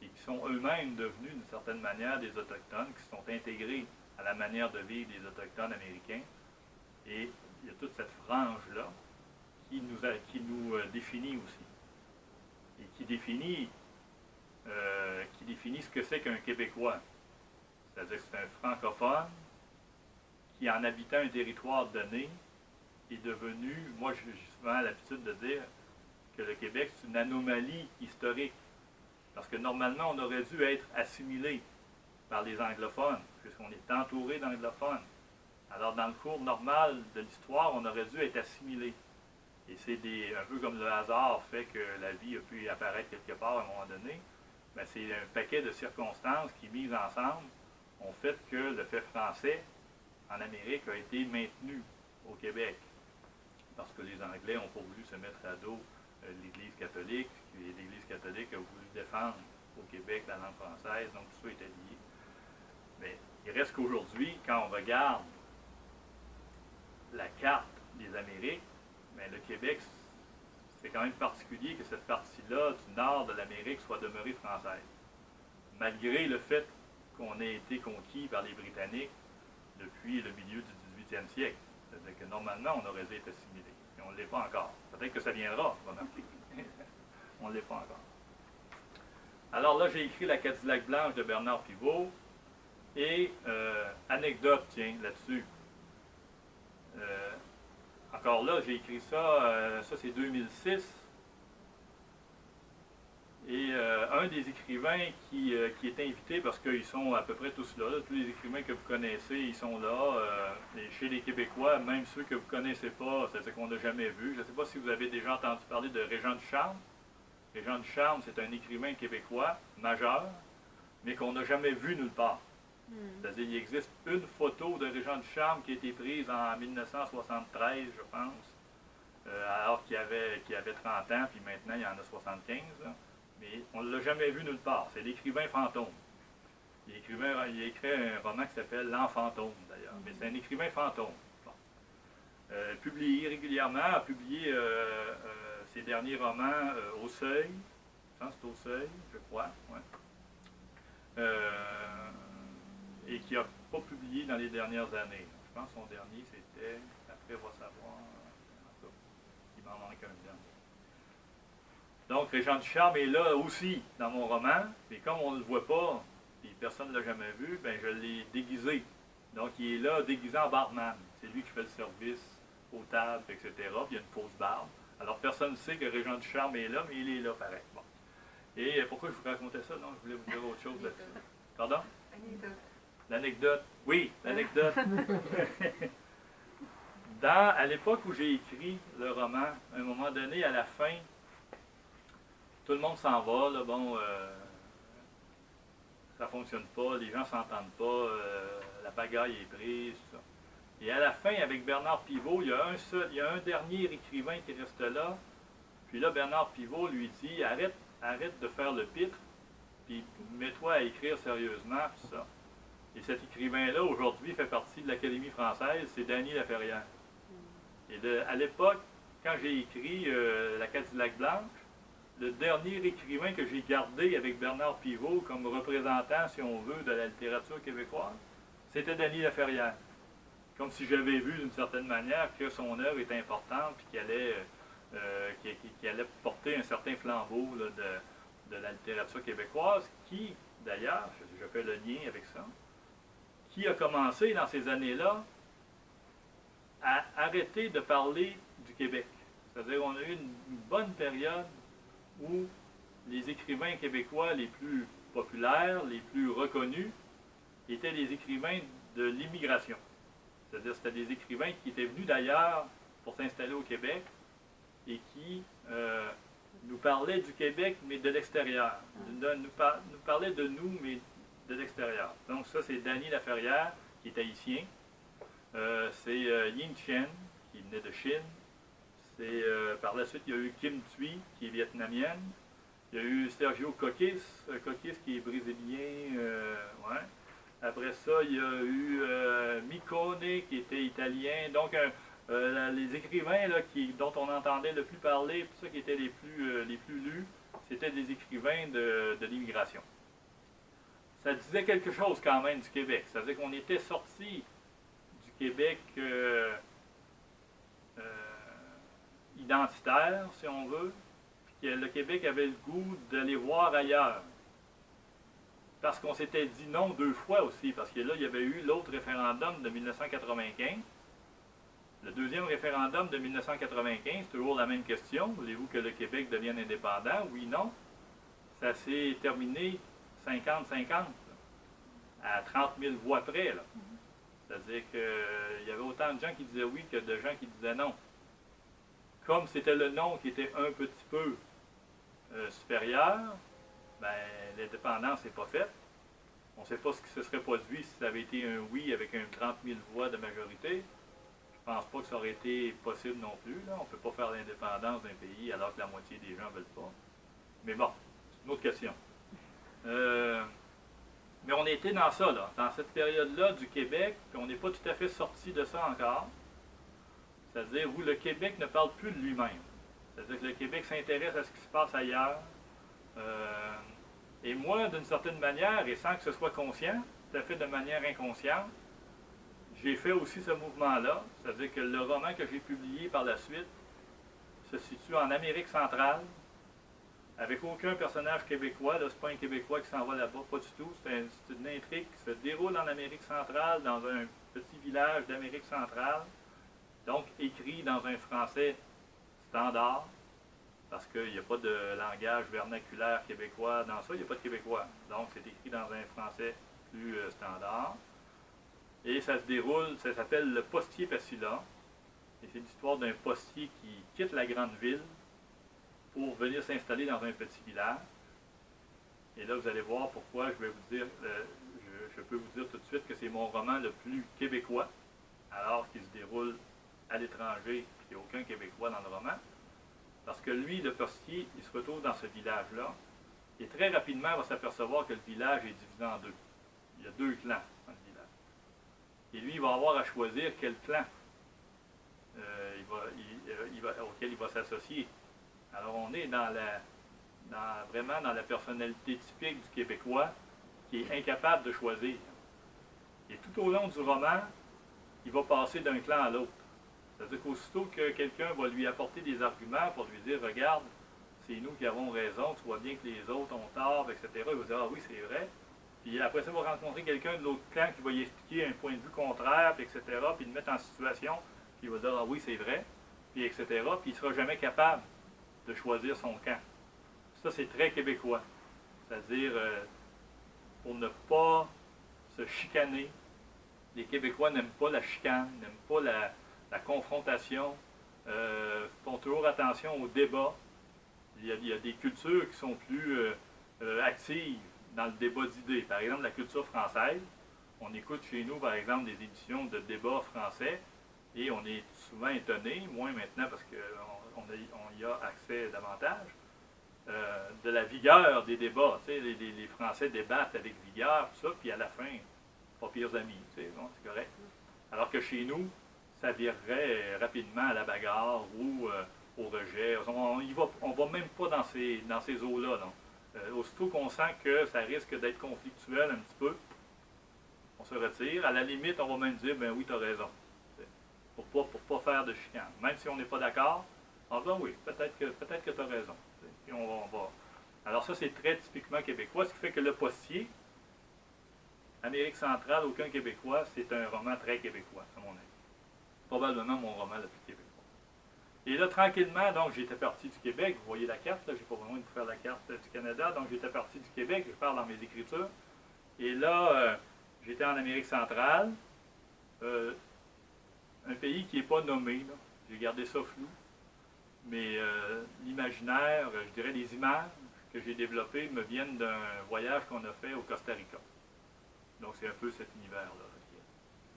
et qui sont eux-mêmes devenus, d'une certaine manière, des Autochtones, qui sont intégrés à la manière de vivre des Autochtones américains. Et il y a toute cette frange-là qui nous définit aussi, et qui définit ce que c'est qu'un Québécois. C'est-à-dire que c'est un francophone qui, en habitant un territoire donné, est devenu, moi j'ai souvent l'habitude de dire que le Québec, c'est une anomalie historique. Parce que normalement, on aurait dû être assimilé par les anglophones, puisqu'on est entouré d'anglophones. Alors, dans le cours normal de l'histoire, on aurait dû être assimilé. Et c'est un peu comme le hasard fait que la vie a pu apparaître quelque part à un moment donné. Mais c'est un paquet de circonstances qui, mises ensemble, ont fait que le fait français en Amérique a été maintenu au Québec. Parce que les Anglais n'ont pas voulu se mettre à dos l'Église catholique, et l'Église catholique a voulu défendre au Québec la langue française, donc tout ça était lié. Mais il reste qu'aujourd'hui, quand on regarde la carte des Amériques, bien, le Québec, c'est quand même particulier que cette partie-là du nord de l'Amérique soit demeurée française. Malgré le fait qu'on ait été conquis par les Britanniques depuis le milieu du 18e siècle. C'est-à-dire que normalement, on aurait dû être assimilé. Mais on ne l'est pas encore. Peut-être que ça viendra, remarquez. On ne l'est pas encore. Alors là, j'ai écrit La Cadillac blanche de Bernard Pivot. Et anecdote, tiens, là-dessus. Encore là, j'ai écrit ça, ça c'est 2006. Et un des écrivains qui est invité, parce qu'ils sont à peu près tous là, tous les écrivains que vous connaissez, ils sont là. Et chez les Québécois, même ceux que vous ne connaissez pas, c'est-à-dire qu'on n'a jamais vu. Je ne sais pas si vous avez déjà entendu parler de Régent Ducharme. Régent Ducharme, c'est un écrivain québécois majeur, mais qu'on n'a jamais vu nulle part. C'est-à-dire qu'il existe une photo de Régent Ducharme qui a été prise en 1973, je pense, alors qu'il avait 30 ans, puis maintenant il y en a 75. Là. Mais on ne l'a jamais vu nulle part. C'est l'écrivain fantôme. Il a écrit un roman qui s'appelle L'Enfantôme, d'ailleurs. Mais c'est un écrivain fantôme. Bon. Publié régulièrement, a publié ses derniers romans au Seuil. Je pense que c'est au Seuil, je crois. Ouais. Et qui n'a pas publié dans les dernières années. Je pense que son dernier, c'était, après, on va savoir, en tout cas, il m'en manque un dernier. Donc, Régent Ducharme est là aussi dans mon roman, mais comme on ne le voit pas, et personne ne l'a jamais vu, ben je l'ai déguisé. Donc, il est là déguisé en barman. C'est lui qui fait le service aux tables, etc. Puis il y a une fausse barbe. Alors, personne ne sait que Régent Ducharme est là, mais il est là pareil. Bon. Et pourquoi je vous racontais ça? Non, je voulais vous dire autre chose là-dessus. Pardon? Anecdote. L'anecdote. Oui, l'anecdote. À l'époque où j'ai écrit le roman, à un moment donné, à la fin, tout le monde s'en va, là, bon, ça fonctionne pas, les gens s'entendent pas, la bagaille est prise, tout ça. Et à la fin, avec Bernard Pivot, il y a un dernier écrivain qui reste là, puis là, Bernard Pivot lui dit, arrête de faire le pitre, puis mets-toi à écrire sérieusement, tout ça. Et cet écrivain-là, aujourd'hui, fait partie de l'Académie française, c'est Dany Laferrière. Et à l'époque, quand j'ai écrit La Cadillac Blanche, le dernier écrivain que j'ai gardé avec Bernard Pivot comme représentant, si on veut, de la littérature québécoise, c'était Dany Laferrière. Comme si j'avais vu d'une certaine manière que son œuvre était importante et qu'il allait porter un certain flambeau là, de la littérature québécoise, qui, d'ailleurs, je fais le lien avec ça, qui a commencé dans ces années-là à arrêter de parler du Québec. C'est-à-dire qu'on a eu une bonne période où les écrivains québécois les plus populaires, les plus reconnus, étaient les écrivains de l'immigration. C'est-à-dire que c'était des écrivains qui étaient venus d'ailleurs pour s'installer au Québec et qui nous parlaient du Québec, mais de l'extérieur. Nous parlaient de nous, mais de l'extérieur. Donc ça, c'est Dany Laferrière, qui est haïtien. C'est Yin Chen, qui venait de Chine. Par la suite, il y a eu Kim Thuy, qui est vietnamienne. Il y a eu Sergio Coquis qui est brésilien. Ouais. Après ça, il y a eu Micone, qui était italien. Donc, les écrivains là, dont on entendait le plus parler, tout ça qui étaient les plus lus, c'était des écrivains de l'immigration. Ça disait quelque chose quand même du Québec. Ça veut dire qu'on était sorti du Québec identitaire, si on veut, puis que le Québec avait le goût d'aller voir ailleurs. Parce qu'on s'était dit non 2 fois aussi, parce que là, il y avait eu l'autre référendum de 1995. Le deuxième référendum de 1995, toujours la même question. Voulez-vous que le Québec devienne indépendant? Oui, non. Ça s'est terminé 50-50, à 30 000 voix près. Là. C'est-à-dire qu'il y avait autant de gens qui disaient oui que de gens qui disaient non. Comme c'était le non qui était un petit peu supérieur, ben, l'indépendance n'est pas faite. On ne sait pas ce qui se serait produit si ça avait été un oui avec un 30 000 voix de majorité. Je ne pense pas que ça aurait été possible non plus. Là. On ne peut pas faire l'indépendance d'un pays alors que la moitié des gens ne veulent pas. Mais bon, c'est une autre question. Mais on était dans ça, là, dans cette période-là du Québec, puis on n'est pas tout à fait sorti de ça encore. C'est-à-dire où le Québec ne parle plus de lui-même. C'est-à-dire que le Québec s'intéresse à ce qui se passe ailleurs. Et moi, d'une certaine manière, et sans que ce soit conscient, tout à fait de manière inconsciente, j'ai fait aussi ce mouvement-là. C'est-à-dire que le roman que j'ai publié par la suite se situe en Amérique centrale, avec aucun personnage québécois. Là, c'est pas un Québécois qui s'en va là-bas, pas du tout. C'est une intrigue qui se déroule en Amérique centrale, dans un petit village d'Amérique centrale, donc écrit dans un français standard, parce qu'il n'y a pas de langage vernaculaire québécois dans ça, il n'y a pas de québécois. Donc c'est écrit dans un français plus standard. Et ça se déroule, ça s'appelle le Postier Passila. Et c'est l'histoire d'un postier qui quitte la grande ville pour venir s'installer dans un petit village. Et là, vous allez voir pourquoi je vais vous dire, je peux vous dire tout de suite que c'est mon roman le plus québécois, alors qu'il se déroule à l'étranger, qu'il n'y a aucun Québécois dans le roman. Parce que lui, le postier, il se retrouve dans ce village-là. Et très rapidement, il va s'apercevoir que le village est divisé en deux. Il y a deux clans dans le village. Et lui, il va avoir à choisir quel clan auquel il va s'associer. Alors, on est vraiment dans la personnalité typique du Québécois qui est incapable de choisir. Et tout au long du roman, il va passer d'un clan à l'autre. C'est-à-dire qu'aussitôt que quelqu'un va lui apporter des arguments pour lui dire « Regarde, c'est nous qui avons raison, tu vois bien que les autres ont tort, etc. » Il va dire « Ah oui, c'est vrai. » Puis après ça, il va rencontrer quelqu'un de l'autre clan qui va lui expliquer un point de vue contraire, puis etc., puis le mettre en situation, puis il va dire « Ah oui, c'est vrai. » Puis etc., puis il ne sera jamais capable de choisir son camp. Ça, c'est très québécois. C'est-à-dire, pour ne pas se chicaner, les Québécois n'aiment pas la chicane, n'aiment pas la confrontation, font toujours attention au débat. Il y a des cultures qui sont plus actives dans le débat d'idées. Par exemple, la culture française. On écoute chez nous, par exemple, des éditions de débats français et on est souvent étonné, moins maintenant parce qu'on y a accès davantage, de la vigueur des débats. Tu sais, les Français débattent avec vigueur, tout ça, puis à la fin, pas pires amis. Tu sais, bon, c'est correct. Alors que chez nous, ça virerait rapidement à la bagarre ou au rejet. On ne va même pas dans ces eaux-là. Aussitôt qu'on sent que ça risque d'être conflictuel un petit peu, on se retire. À la limite, on va même dire, ben oui, tu as raison. Pour pas faire de chicane. Même si on n'est pas d'accord, on va dire, oui, peut-être que tu as raison. Puis on va. Alors ça, c'est très typiquement québécois, ce qui fait que Le Postier, Amérique centrale, aucun Québécois, c'est un roman très québécois, à mon avis. Probablement mon roman le plus québécois. Et là, tranquillement, donc, j'étais parti du Québec. Vous voyez la carte, là, j'ai pas besoin de vous faire la carte du Canada. Donc, j'étais parti du Québec, je parle dans mes écritures. Et là, j'étais en Amérique centrale, un pays qui n'est pas nommé, là. J'ai gardé ça flou. Mais l'imaginaire, je dirais les images que j'ai développées me viennent d'un voyage qu'on a fait au Costa Rica. Donc, c'est un peu cet univers-là.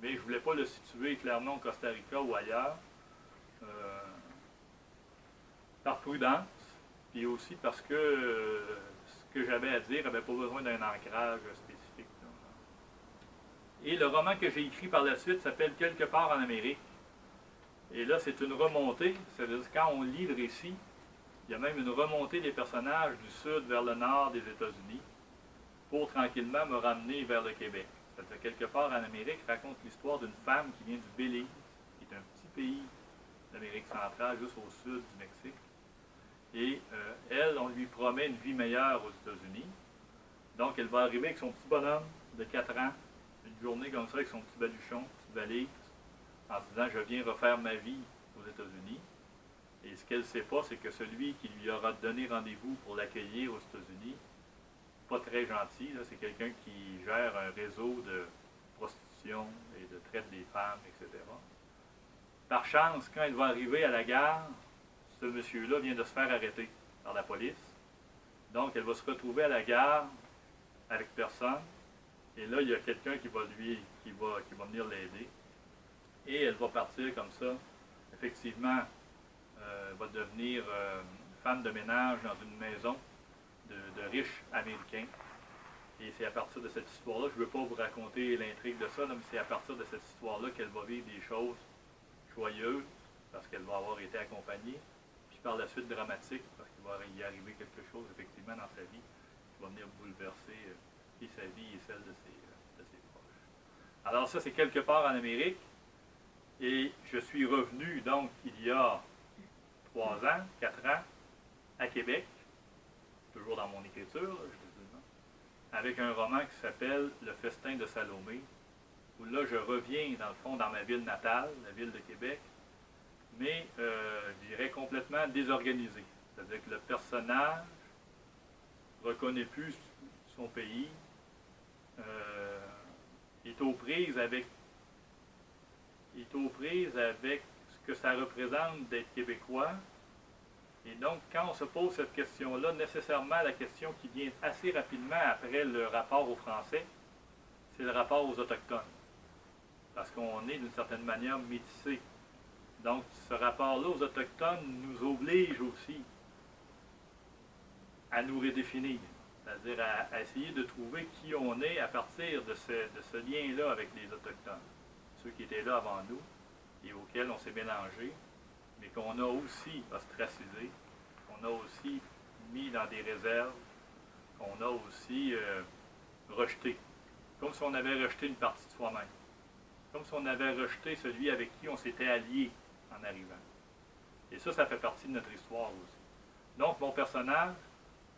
Mais je ne voulais pas le situer clairement au Costa Rica ou ailleurs, par prudence, puis aussi parce que ce que j'avais à dire n'avait pas besoin d'un ancrage spécifique. Et le roman que j'ai écrit par la suite s'appelle « Quelque part en Amérique ». Et là, c'est une remontée, c'est-à-dire quand on lit le récit, il y a même une remontée des personnages du sud vers le nord des États-Unis pour tranquillement me ramener vers le Québec. C'est-à-dire, quelque part en Amérique, raconte l'histoire d'une femme qui vient du Belize, qui est un petit pays d'Amérique centrale, juste au sud du Mexique. Et elle, on lui promet une vie meilleure aux États-Unis. Donc, elle va arriver avec son petit bonhomme de 4 ans, une journée comme ça, avec son petit baluchon, petite valise, en se disant, je viens refaire ma vie aux États-Unis. Et ce qu'elle ne sait pas, c'est que celui qui lui aura donné rendez-vous pour l'accueillir aux États-Unis, pas très gentil, c'est quelqu'un qui gère un réseau de prostitution et de traite des femmes, etc. Par chance, quand elle va arriver à la gare, ce monsieur-là vient de se faire arrêter par la police. Donc, elle va se retrouver à la gare avec personne. Et là, il y a quelqu'un qui va venir l'aider. Et elle va partir comme ça. Effectivement, elle va devenir femme de ménage dans une maison de riches américains. Et c'est à partir de cette histoire-là, je ne veux pas vous raconter l'intrigue de ça, là, mais c'est à partir de cette histoire-là qu'elle va vivre des choses joyeuses, parce qu'elle va avoir été accompagnée, puis par la suite dramatique, parce qu'il va y arriver quelque chose, effectivement, dans sa vie, qui va venir bouleverser et sa vie et celle de ses proches. Alors ça, c'est quelque part en Amérique, et je suis revenu, donc, il y a 3 ans, 4 ans, à Québec, toujours dans mon écriture, là, avec un roman qui s'appelle « Le festin de Salomé », où là, je reviens, dans le fond, dans ma ville natale, la ville de Québec, mais, je dirais, complètement désorganisé. C'est-à-dire que le personnage ne reconnaît plus son pays, est aux prises avec ce que ça représente d'être québécois. Et donc, quand on se pose cette question-là, nécessairement, la question qui vient assez rapidement après le rapport aux Français, c'est le rapport aux Autochtones. Parce qu'on est, d'une certaine manière, métissé. Donc, ce rapport-là aux Autochtones nous oblige aussi à nous redéfinir, c'est-à-dire à essayer de trouver qui on est à partir de ce lien-là avec les Autochtones, ceux qui étaient là avant nous et auxquels on s'est mélangé, mais qu'on a aussi ostracisé, qu'on a aussi mis dans des réserves, qu'on a aussi rejeté, comme si on avait rejeté une partie de soi-même, comme si on avait rejeté celui avec qui on s'était allié en arrivant. Et ça fait partie de notre histoire aussi. Donc, mon personnage,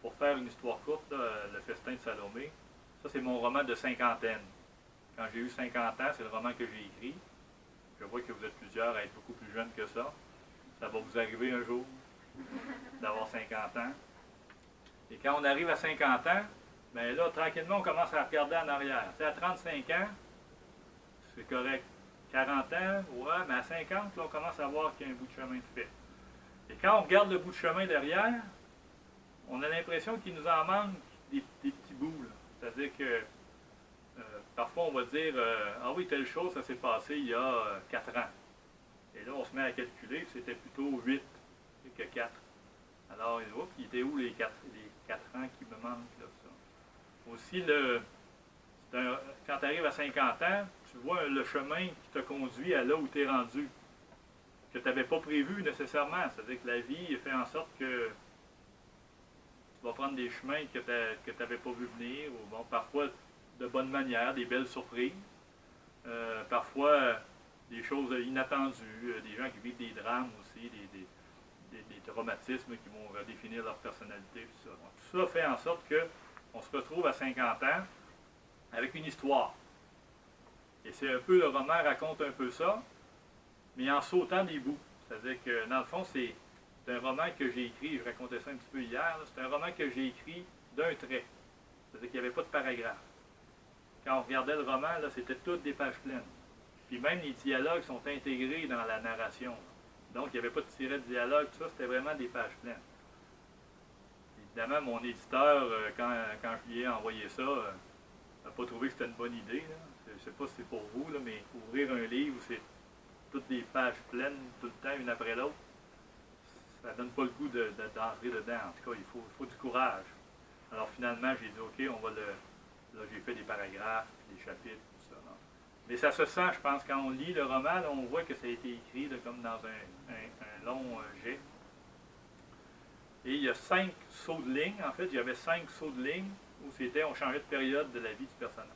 pour faire une histoire courte, là, Le Festin de Salomé, ça c'est mon roman de cinquantaine. Quand j'ai eu 50 ans, c'est le roman que j'ai écrit. Je vois que vous êtes plusieurs à être beaucoup plus jeunes que ça. Ça va vous arriver un jour d'avoir 50 ans. Et quand on arrive à 50 ans, bien là, tranquillement, on commence à regarder en arrière. Tu sais, à 35 ans, c'est correct. 40 ans, ouais, mais à 50, là, on commence à voir qu'il y a un bout de chemin de fait. Et quand on regarde le bout de chemin derrière, on a l'impression qu'il nous en manque des petits bouts. C'est-à-dire que parfois on va dire ah oui, telle chose, ça s'est passé il y a 4 ans. Et là, on se met à calculer, c'était plutôt 8 que 4. Alors, il était où les 4 ans qui me manquent là, ça? Aussi, quand tu arrives à 50 ans, tu vois le chemin qui te conduit à là où tu es rendu, que tu n'avais pas prévu nécessairement. C'est-à-dire que la vie fait en sorte que tu vas prendre des chemins que tu n'avais pas vu venir, ou bon, parfois de bonne manière, des belles surprises, parfois des choses inattendues, des gens qui vivent des drames aussi, des traumatismes qui vont redéfinir leur personnalité, tout ça. Donc, tout ça fait en sorte qu'on se retrouve à 50 ans avec une histoire. Et c'est un peu, le roman raconte un peu ça, mais en sautant des bouts. C'est-à-dire que, dans le fond, c'est un roman que j'ai écrit, je racontais ça un petit peu hier, c'est un roman que j'ai écrit d'un trait. C'est-à-dire qu'il n'y avait pas de paragraphe. Quand on regardait le roman, là, c'était toutes des pages pleines. Puis même les dialogues sont intégrés dans la narration. Donc, il n'y avait pas de tiret de dialogue, tout ça, c'était vraiment des pages pleines. Évidemment, mon éditeur, quand je lui ai envoyé ça, n'a pas trouvé que c'était une bonne idée. Là. Je ne sais pas si c'est pour vous, là, mais ouvrir un livre où c'est toutes des pages pleines, tout le temps, une après l'autre, ça donne pas le goût d'entrer dedans. En tout cas, il faut du courage. Alors finalement, j'ai dit, OK, on va là, j'ai fait des paragraphes, des chapitres, tout ça. Non? Mais ça se sent, je pense, quand on lit le roman, là, on voit que ça a été écrit là, comme dans un long jet. Et il y a 5 sauts de ligne. En fait, il y avait 5 sauts de ligne où on changeait de période de la vie du personnage.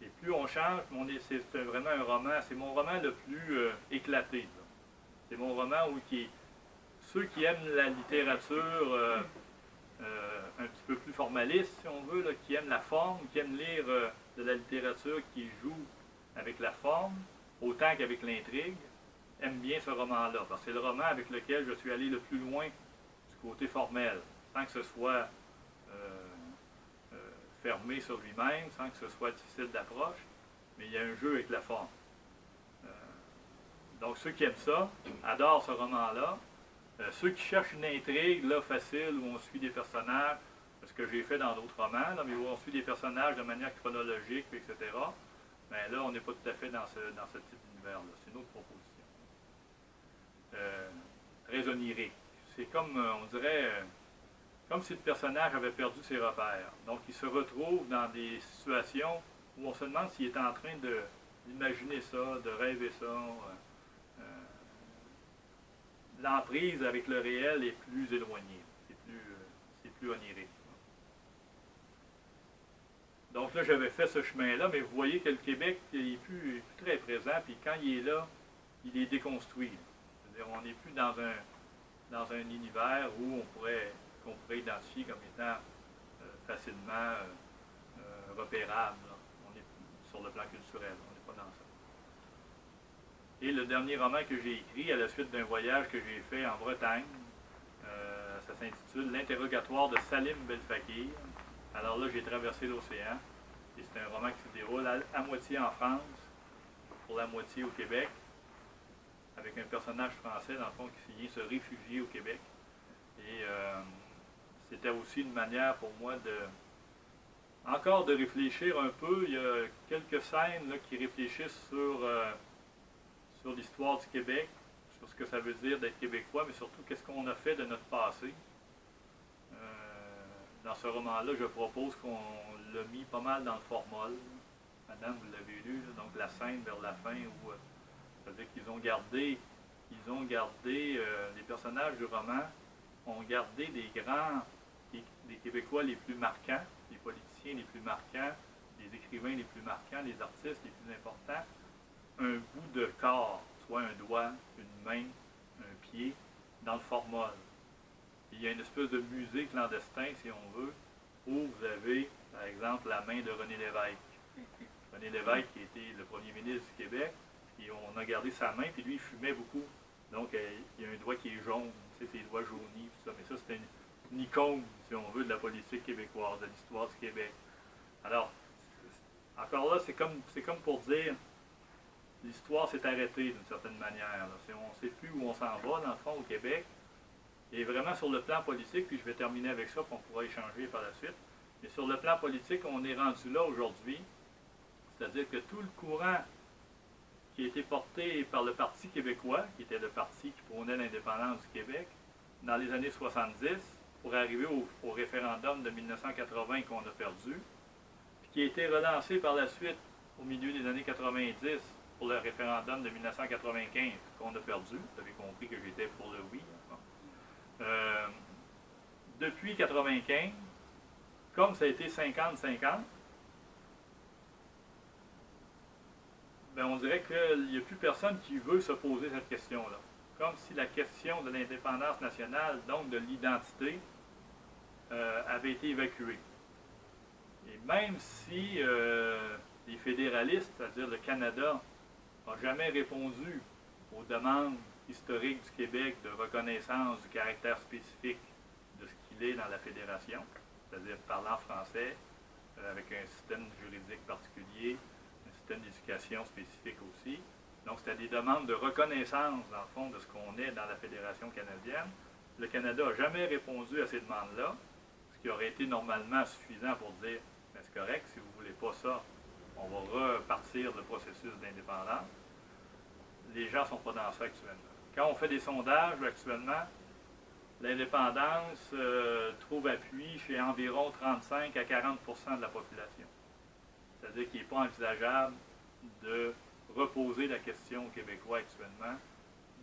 Et plus on change, c'est vraiment un roman, c'est mon roman le plus éclaté. C'est mon roman où ceux qui aiment la littérature un petit peu plus formaliste, si on veut, là, qui aiment la forme, qui aiment lire de la littérature qui joue avec la forme, autant qu'avec l'intrigue, aiment bien ce roman-là. Parce que c'est le roman avec lequel je suis allé le plus loin du côté formel, sans que ce soit fermé sur lui-même, sans que ce soit difficile d'approche, mais il y a un jeu avec la forme. Donc ceux qui aiment ça, adorent ce roman-là. Ceux qui cherchent une intrigue là, facile, où on suit des personnages, ce que j'ai fait dans d'autres romans, là, mais où on suit des personnages de manière chronologique, etc., bien là, on n'est pas tout à fait dans ce type d'univers-là. C'est une autre proposition. Très onirique. C'est comme, on dirait, comme si le personnage avait perdu ses repères. Donc, il se retrouve dans des situations où on se demande s'il est en train d'imaginer ça, de rêver ça. L'emprise avec le réel est plus éloignée. C'est plus onirique. Donc là, j'avais fait ce chemin-là, mais vous voyez que le Québec n'est plus très présent, puis quand il est là, il est déconstruit. C'est-à-dire, on n'est plus dans un univers où qu'on pourrait identifier comme étant facilement repérable. Là. On est sur le plan culturel, on n'est pas dans ça. Et le dernier roman que j'ai écrit à la suite d'un voyage que j'ai fait en Bretagne, ça s'intitule L'interrogatoire de Salim Belfakir. Alors là, j'ai traversé l'océan, et c'est un roman qui se déroule à moitié en France, pour la moitié au Québec, avec un personnage français, dans le fond, qui vient se réfugier au Québec. Et c'était aussi une manière pour moi encore de réfléchir un peu. Il y a quelques scènes là, qui réfléchissent sur l'histoire du Québec, sur ce que ça veut dire d'être québécois, mais surtout qu'est-ce qu'on a fait de notre passé. Dans ce roman-là, je propose qu'on l'a mis pas mal dans le formol. Madame, vous l'avez lu, là, donc la scène vers la fin où c'est-à-dire qu'ils ont gardé, les personnages du roman ont gardé des grands, des Québécois les plus marquants, les politiciens les plus marquants, les écrivains les plus marquants, les artistes les plus importants, un bout de corps, soit un doigt, une main, un pied, dans le formol. Il y a une espèce de musée clandestin, si on veut, où vous avez, par exemple, la main de René Lévesque. René Lévesque, qui était le premier ministre du Québec, puis on a gardé sa main, puis lui, il fumait beaucoup. Donc, il y a un doigt qui est jaune, tu sais, ses doigts jaunis, tout ça. Mais ça, c'était une icône, si on veut, de la politique québécoise, de l'histoire du Québec. Alors, encore là, c'est comme pour dire, l'histoire s'est arrêtée d'une certaine manière. Là. On ne sait plus où on s'en va, dans le fond, au Québec. Et vraiment sur le plan politique, puis je vais terminer avec ça, puis on pourra échanger par la suite. Mais sur le plan politique, on est rendu là aujourd'hui. C'est-à-dire que tout le courant qui a été porté par le Parti québécois, qui était le parti qui prônait l'indépendance du Québec, dans les années 70, pour arriver au référendum de 1980 qu'on a perdu, puis qui a été relancé par la suite au milieu des années 90 pour le référendum de 1995 qu'on a perdu. Vous avez compris que j'étais pour le oui. Depuis 1995, comme ça a été 50-50, ben on dirait qu'il n'y a plus personne qui veut se poser cette question-là. Comme si la question de l'indépendance nationale, donc de l'identité, avait été évacuée. Et même si les fédéralistes, c'est-à-dire le Canada, n'ont jamais répondu aux demandes historiques du Québec de reconnaissance du caractère spécifique de ce qu'il est dans la fédération, c'est-à-dire parlant français, avec un système juridique particulier, un système d'éducation spécifique aussi. Donc, c'était des demandes de reconnaissance, dans le fond, de ce qu'on est dans la Fédération canadienne. Le Canada n'a jamais répondu à ces demandes-là, ce qui aurait été normalement suffisant pour dire « mais c'est correct, si vous ne voulez pas ça, on va repartir le processus d'indépendance ». Les gens ne sont pas dans ça actuellement. Quand on fait des sondages actuellement, l'indépendance trouve appui chez environ 35 à 40 % de la population. C'est-à-dire qu'il n'est pas envisageable de reposer la question aux Québécois actuellement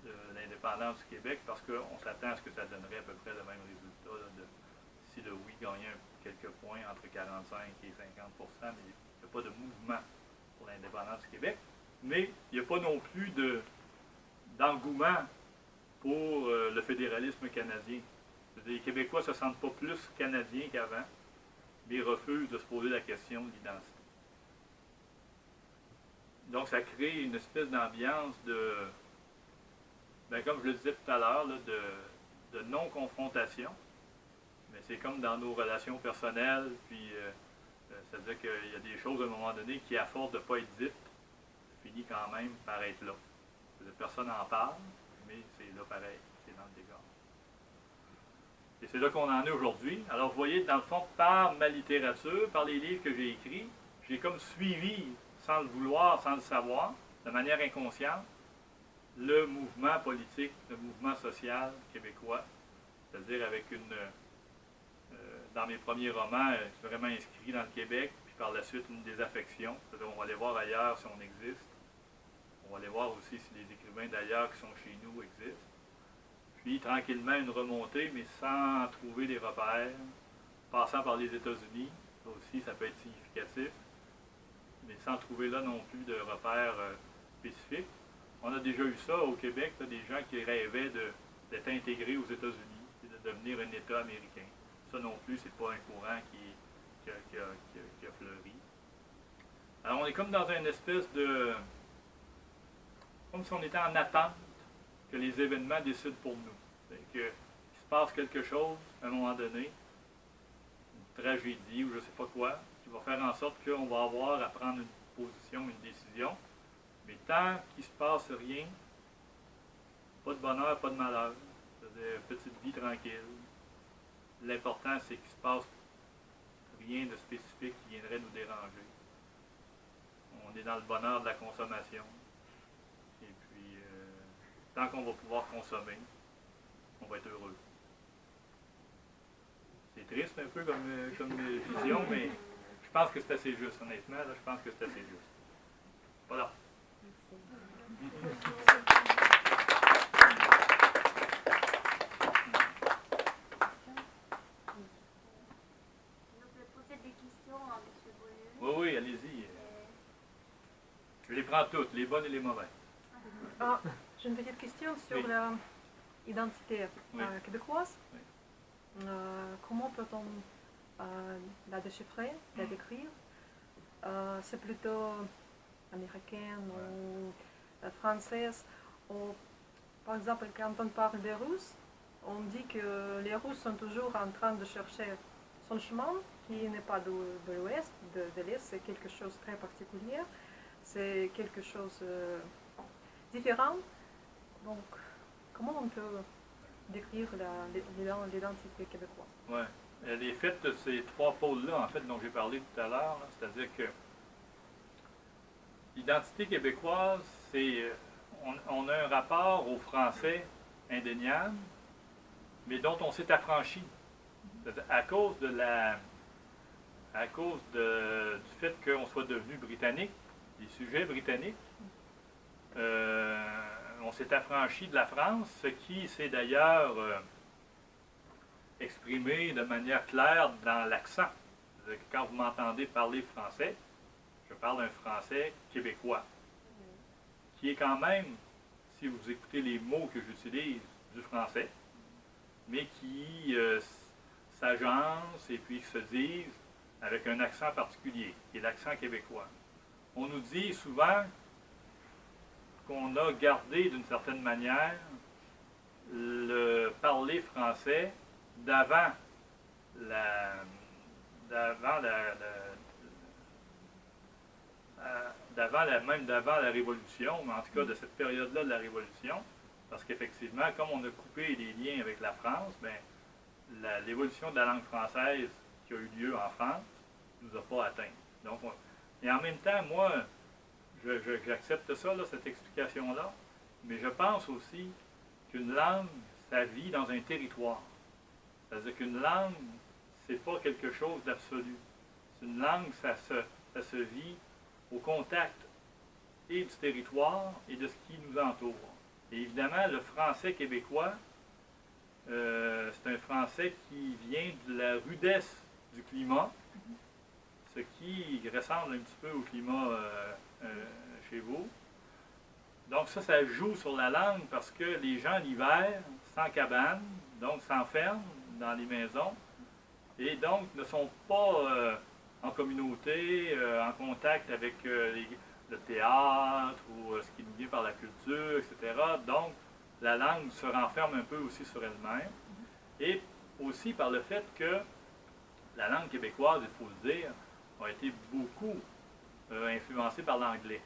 de l'indépendance du Québec parce qu'on s'attend à ce que ça donnerait à peu près le même résultat là, si le oui gagnait quelques points entre 45 et 50 %, mais il n'y a pas de mouvement pour l'indépendance du Québec. Mais il n'y a pas non plus d'engouement pour le fédéralisme canadien. C'est-à-dire, les Québécois ne se sentent pas plus canadiens qu'avant, mais ils refusent de se poser la question de l'identité. Donc, ça crée une espèce d'ambiance de, ben, comme je le disais tout à l'heure, de non-confrontation. Mais c'est comme dans nos relations personnelles, puis c'est-à-dire qu'il y a des choses à un moment donné qui, à force de ne pas être dites, finit quand même par être là. Personne n'en parle, mais c'est là pareil, c'est dans le décor. Et c'est là qu'on en est aujourd'hui. Alors vous voyez, dans le fond, par ma littérature, par les livres que j'ai écrits, j'ai comme suivi, sans le vouloir, sans le savoir, de manière inconsciente, le mouvement politique, le mouvement social québécois, c'est-à-dire avec dans mes premiers romans, vraiment inscrit dans le Québec, puis par la suite une désaffection, c'est-à-dire on va aller voir ailleurs si on existe. On va aller voir aussi si les écrivains d'ailleurs qui sont chez nous existent. Puis tranquillement une remontée, mais sans trouver des repères, passant par les États-Unis, ça aussi ça peut être significatif, mais sans trouver là non plus de repères spécifiques. On a déjà eu ça au Québec, là, des gens qui rêvaient d'être intégrés aux États-Unis et de devenir un État américain. Ça non plus, c'est pas un courant qui a fleuri. Alors on est comme dans une espèce de... comme si on était en attente que les événements décident pour nous. Qu'il se passe quelque chose, à un moment donné, une tragédie ou je ne sais pas quoi, qui va faire en sorte qu'on va avoir à prendre une position, une décision. Mais tant qu'il ne se passe rien, pas de bonheur, pas de malheur. C'est-à-dire petite vie tranquille. L'important, c'est qu'il ne se passe rien de spécifique qui viendrait nous déranger. On est dans le bonheur de la consommation. Et puis, tant qu'on va pouvoir consommer, on va être heureux. C'est triste un peu comme vision, mais je pense que c'est assez juste, honnêtement. Là, je pense que c'est assez juste. Voilà. On peut poser des questions à M. Beaulieu. Oui, oui, allez-y. Je les prends toutes, les bonnes et les mauvaises. Ah, j'ai une petite question sur Oui. l'identité Oui. québécoise. Oui. Comment peut-on la déchiffrer, la décrire? C'est plutôt américaine ou française. Ou, par exemple, quand on parle des Russes, on dit que les Russes sont toujours en train de chercher son chemin, qui n'est pas de l'ouest, de l'est, c'est quelque chose de très particulier. C'est quelque chose différent. Donc, comment on peut décrire l'identité québécoise? Ouais. Elle est faite de ces trois pôles-là, en fait, dont j'ai parlé tout à l'heure. C'est-à-dire que l'identité québécoise, c'est. On a un rapport au français indéniable, mais dont on s'est affranchi. À cause du fait qu'on soit devenu britannique, des sujets britanniques, on s'est affranchi de la France, ce qui s'est d'ailleurs exprimé de manière claire dans l'accent. Quand vous m'entendez parler français, je parle un français québécois, qui est quand même, si vous écoutez les mots que j'utilise, du français, mais qui s'agencent et puis se disent avec un accent particulier, qui est l'accent québécois. On nous dit souvent qu'on a gardé d'une certaine manière le parler français d'avant même d'avant la Révolution, mais en tout cas de cette période-là de la Révolution, parce qu'effectivement, comme on a coupé les liens avec la France, ben, l'évolution de la langue française qui a eu lieu en France ne nous a pas atteints. Donc, et en même temps, moi, j'accepte ça, là, cette explication-là, mais je pense aussi qu'une langue, ça vit dans un territoire. C'est-à-dire qu'une langue, c'est pas quelque chose d'absolu. Une langue, ça se vit au contact et du territoire et de ce qui nous entoure. Et évidemment, le français québécois, c'est un français qui vient de la rudesse du climat, ce qui ressemble un petit peu au climat chez vous. Donc ça joue sur la langue parce que les gens l'hiver, sans cabane, donc s'enferment dans les maisons, et donc ne sont pas en communauté, en contact avec le théâtre ou ce qui nous vient par la culture, etc. Donc la langue se renferme un peu aussi sur elle-même, et aussi par le fait que la langue québécoise, il faut le dire, a été beaucoup influencée par l'anglais.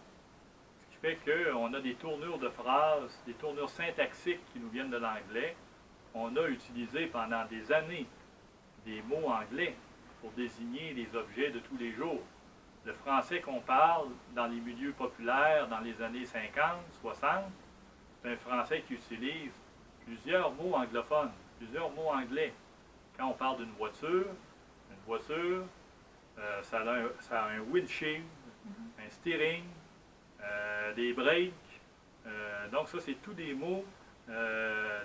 Ce qui fait qu'on a des tournures de phrases, des tournures syntaxiques qui nous viennent de l'anglais. On a utilisé pendant des années des mots anglais pour désigner les objets de tous les jours. Le français qu'on parle dans les milieux populaires dans les années 50, 60, c'est un français qui utilise plusieurs mots anglophones, plusieurs mots anglais. Quand on parle d'une voiture, ça a un windshield, un steering, des breaks. Donc ça, c'est tous des mots,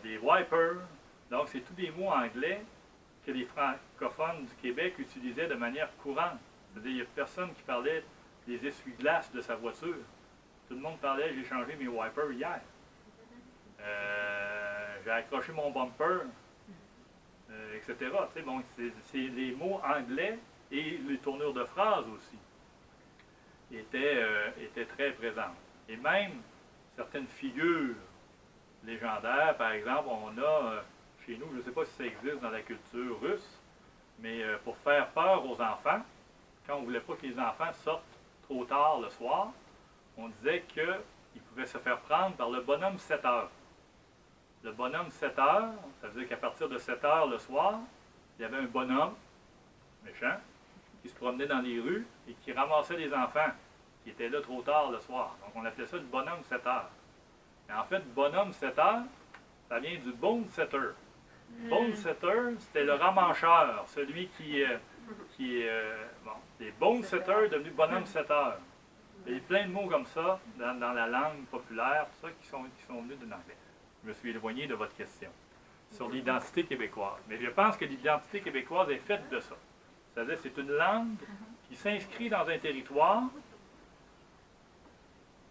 des wipers. Donc c'est tous des mots anglais que les francophones du Québec utilisaient de manière courante. C'est-à-dire, il n'y a personne qui parlait des essuie-glaces de sa voiture. Tout le monde parlait, j'ai changé mes wipers hier. J'ai accroché mon bumper, etc. Bon, c'est les mots anglais et les tournures de phrases aussi étaient très présentes. Et même certaines figures légendaires, par exemple, on a chez nous, je ne sais pas si ça existe dans la culture russe, mais pour faire peur aux enfants, quand on ne voulait pas que les enfants sortent trop tard le soir, on disait qu'ils pouvaient se faire prendre par le bonhomme 7 heures. Le bonhomme 7 heures, ça veut dire qu'à partir de 7 heures le soir, il y avait un bonhomme méchant qui se promenait dans les rues et qui ramassait les enfants qui étaient là trop tard le soir. Donc on appelait ça le bonhomme 7 heures. Mais en fait, bonhomme 7 heures, ça vient du bone setter. Bone setter, c'était le ramancheur, celui qui bon, des bone setters devenus bonhomme 7 heures. Il y a plein de mots comme ça dans la langue populaire, tout ça, qui sont venus de l'anglais. Je me suis éloigné de votre question sur l'identité québécoise. Mais je pense que l'identité québécoise est faite de ça. C'est-à-dire que c'est une langue qui s'inscrit dans un territoire.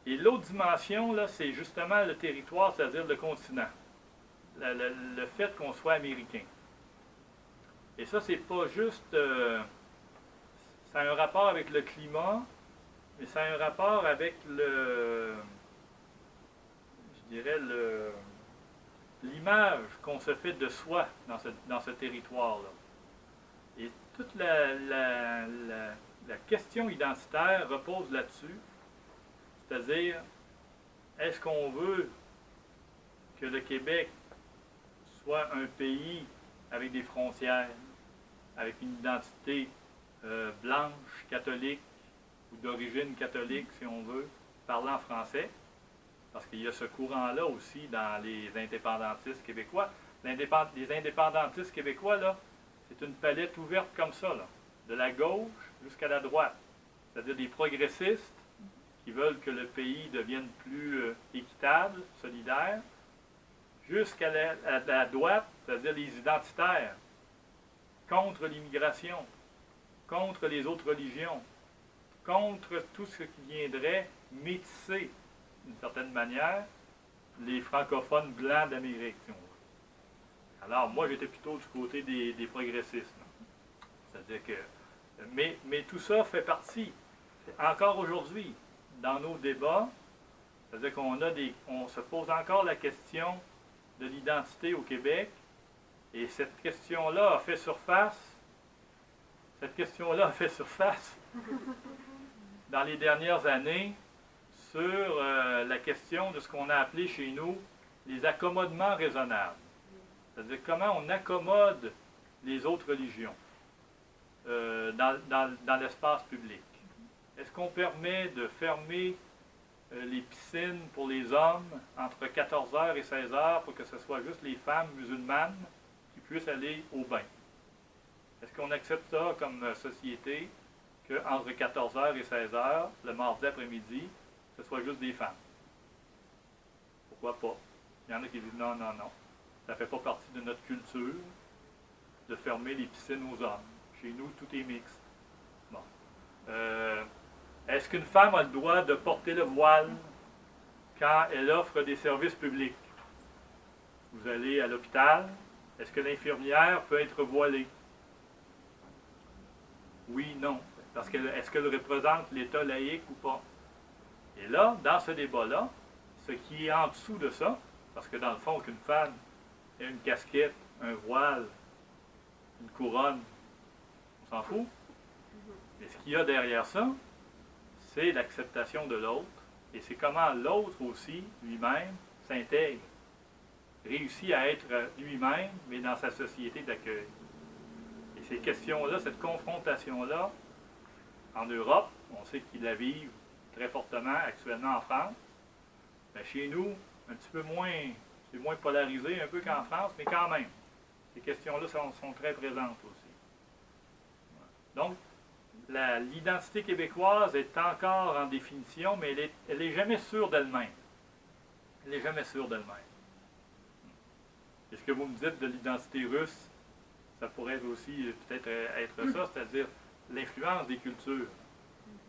Et l'autre dimension, là, c'est justement le territoire, c'est-à-dire le continent. Le fait qu'on soit américain. Et ça, c'est pas juste... ça a un rapport avec le climat, mais ça a un rapport avec l'image qu'on se fait de soi dans ce territoire-là. Et toute la question identitaire repose là-dessus, c'est-à-dire, est-ce qu'on veut que le Québec soit un pays avec des frontières, avec une identité blanche, catholique, ou d'origine catholique, si on veut, parlant français, parce qu'il y a ce courant-là aussi dans les indépendantistes québécois. Les indépendantistes québécois, là, c'est une palette ouverte comme ça, là, de la gauche jusqu'à la droite. C'est-à-dire des progressistes qui veulent que le pays devienne plus équitable, solidaire, jusqu'à la droite, c'est-à-dire les identitaires, contre l'immigration, contre les autres religions, contre tout ce qui viendrait métisser, d'une certaine manière, les francophones blancs d'Amérique, si on veut. Alors, moi, j'étais plutôt du côté des progressistes. C'est-à-dire que... Mais tout ça fait partie, encore aujourd'hui, dans nos débats, c'est-à-dire on se pose encore la question de l'identité au Québec, et cette question-là a fait surface dans les dernières années sur la question de ce qu'on a appelé chez nous les accommodements raisonnables. C'est-à-dire comment on accommode les autres religions dans l'espace public. Est-ce qu'on permet de fermer les piscines pour les hommes entre 14h et 16h pour que ce soit juste les femmes musulmanes qui puissent aller au bain? Est-ce qu'on accepte ça comme société qu'entre 14h et 16h, le mardi après-midi, ce soit juste des femmes? Pourquoi pas? Il y en a qui disent non, non, non. Ça ne fait pas partie de notre culture de fermer les piscines aux hommes. Chez nous, tout est mixte. Bon. Est-ce qu'une femme a le droit de porter le voile quand elle offre des services publics? Vous allez à l'hôpital, est-ce que l'infirmière peut être voilée? Oui, non. Parce que est-ce qu'elle représente l'État laïque ou pas? Et là, dans ce débat-là, ce qui est en dessous de ça, parce que dans le fond, qu'une femme ait une casquette, un voile, une couronne, on s'en fout. Mais ce qu'il y a derrière ça, c'est l'acceptation de l'autre, et c'est comment l'autre aussi, lui-même, s'intègre, réussit à être lui-même, mais dans sa société d'accueil. Et ces questions-là, cette confrontation-là, en Europe, on sait qu'ils la vivent très fortement actuellement en France. Mais chez nous, un petit peu moins, c'est moins polarisé un peu qu'en France, mais quand même, ces questions-là sont très présentes aussi. Donc, l'identité québécoise est encore en définition, mais elle est jamais sûre d'elle-même. Elle n'est jamais sûre d'elle-même. Et ce que vous me dites de l'identité russe, ça pourrait aussi peut-être être ça, c'est-à-dire l'influence des cultures.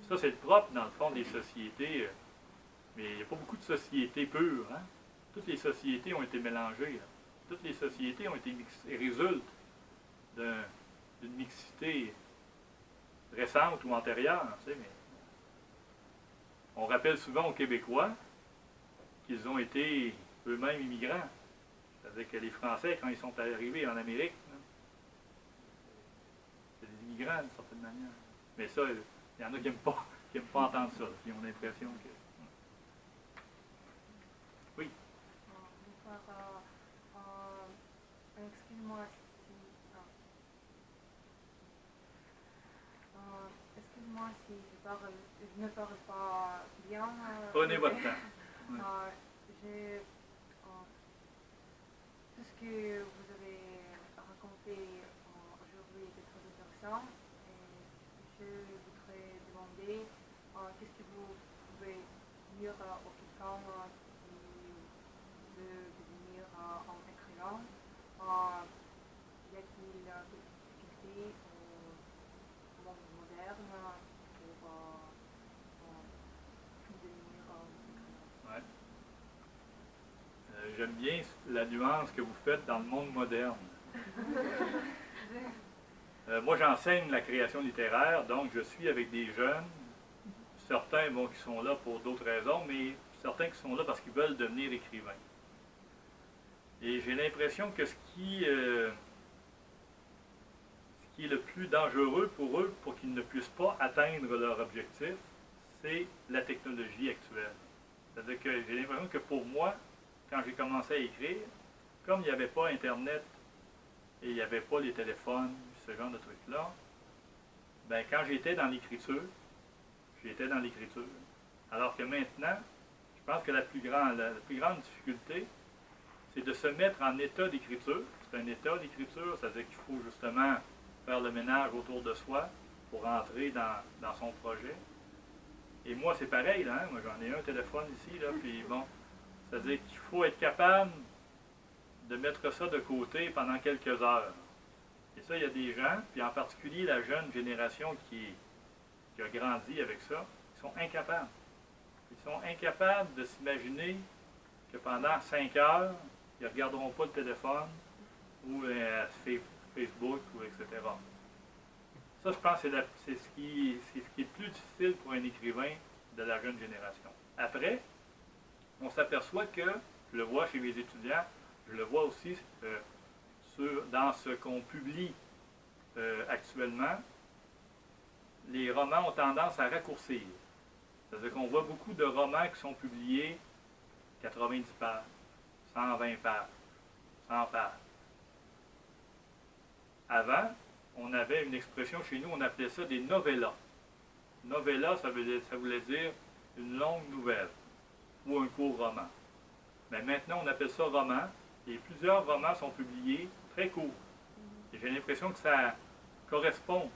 Ça, c'est le propre, dans le fond, des sociétés. Mais il n'y a pas beaucoup de sociétés pures. Hein? Toutes les sociétés ont été mélangées. Là. Toutes les sociétés ont été mixées, résultent d'une mixité récente ou antérieure. Tu sais, mais on rappelle souvent aux Québécois qu'ils ont été eux-mêmes immigrants. C'est-à-dire que les Français, quand ils sont arrivés en Amérique, c'est des immigrants d'une certaine manière. Mais ça, il y en a qui n'aiment pas entendre ça, qui ont l'impression que... Oui. Excuse-moi si je ne parle pas bien. Prenez votre temps. tout ce que vous avez raconté aujourd'hui est très intéressant. Et je voudrais demander qu'est-ce que vous pouvez dire aux quelqu'un qui veut devenir un écrivain. Y a-t-il des difficultés au monde moderne pour devenir un écrivain? Ouais. J'aime bien la nuance que vous faites dans le monde moderne. Moi, j'enseigne la création littéraire, donc je suis avec des jeunes, certains qui sont là pour d'autres raisons, mais certains qui sont là parce qu'ils veulent devenir écrivains. Et j'ai l'impression que ce qui est le plus dangereux pour eux, pour qu'ils ne puissent pas atteindre leur objectif, c'est la technologie actuelle. C'est-à-dire que j'ai l'impression que pour moi, quand j'ai commencé à écrire, comme il n'y avait pas Internet et il n'y avait pas les téléphones, ce genre de trucs-là, ben quand j'étais dans l'écriture, Alors que maintenant, je pense que la plus grande difficulté, c'est de se mettre en état d'écriture. C'est un état d'écriture, c'est-à-dire qu'il faut justement faire le ménage autour de soi pour entrer dans son projet. Et moi, c'est pareil, là, hein? Moi j'en ai un téléphone ici, là, puis bon, c'est-à-dire qu'il faut être capable de mettre ça de côté pendant quelques heures. Et ça, il y a des gens, puis en particulier la jeune génération qui a grandi avec ça, ils sont incapables. Ils sont incapables de s'imaginer que pendant 5 heures, ils ne regarderont pas le téléphone ou Facebook, ou etc. Ça, je pense que c'est ce qui est plus difficile pour un écrivain de la jeune génération. Après, on s'aperçoit que, je le vois chez mes étudiants, je le vois aussi dans ce qu'on publie actuellement, les romans ont tendance à raccourcir. C'est-à-dire qu'on voit beaucoup de romans qui sont publiés 90 pages, 120 pages, 100 pages. Avant, on avait une expression chez nous, on appelait ça des novellas. Novella, ça voulait dire une longue nouvelle ou un court roman. Mais maintenant, on appelle ça roman, et plusieurs romans sont publiés très courts. Et j'ai l'impression que ça correspond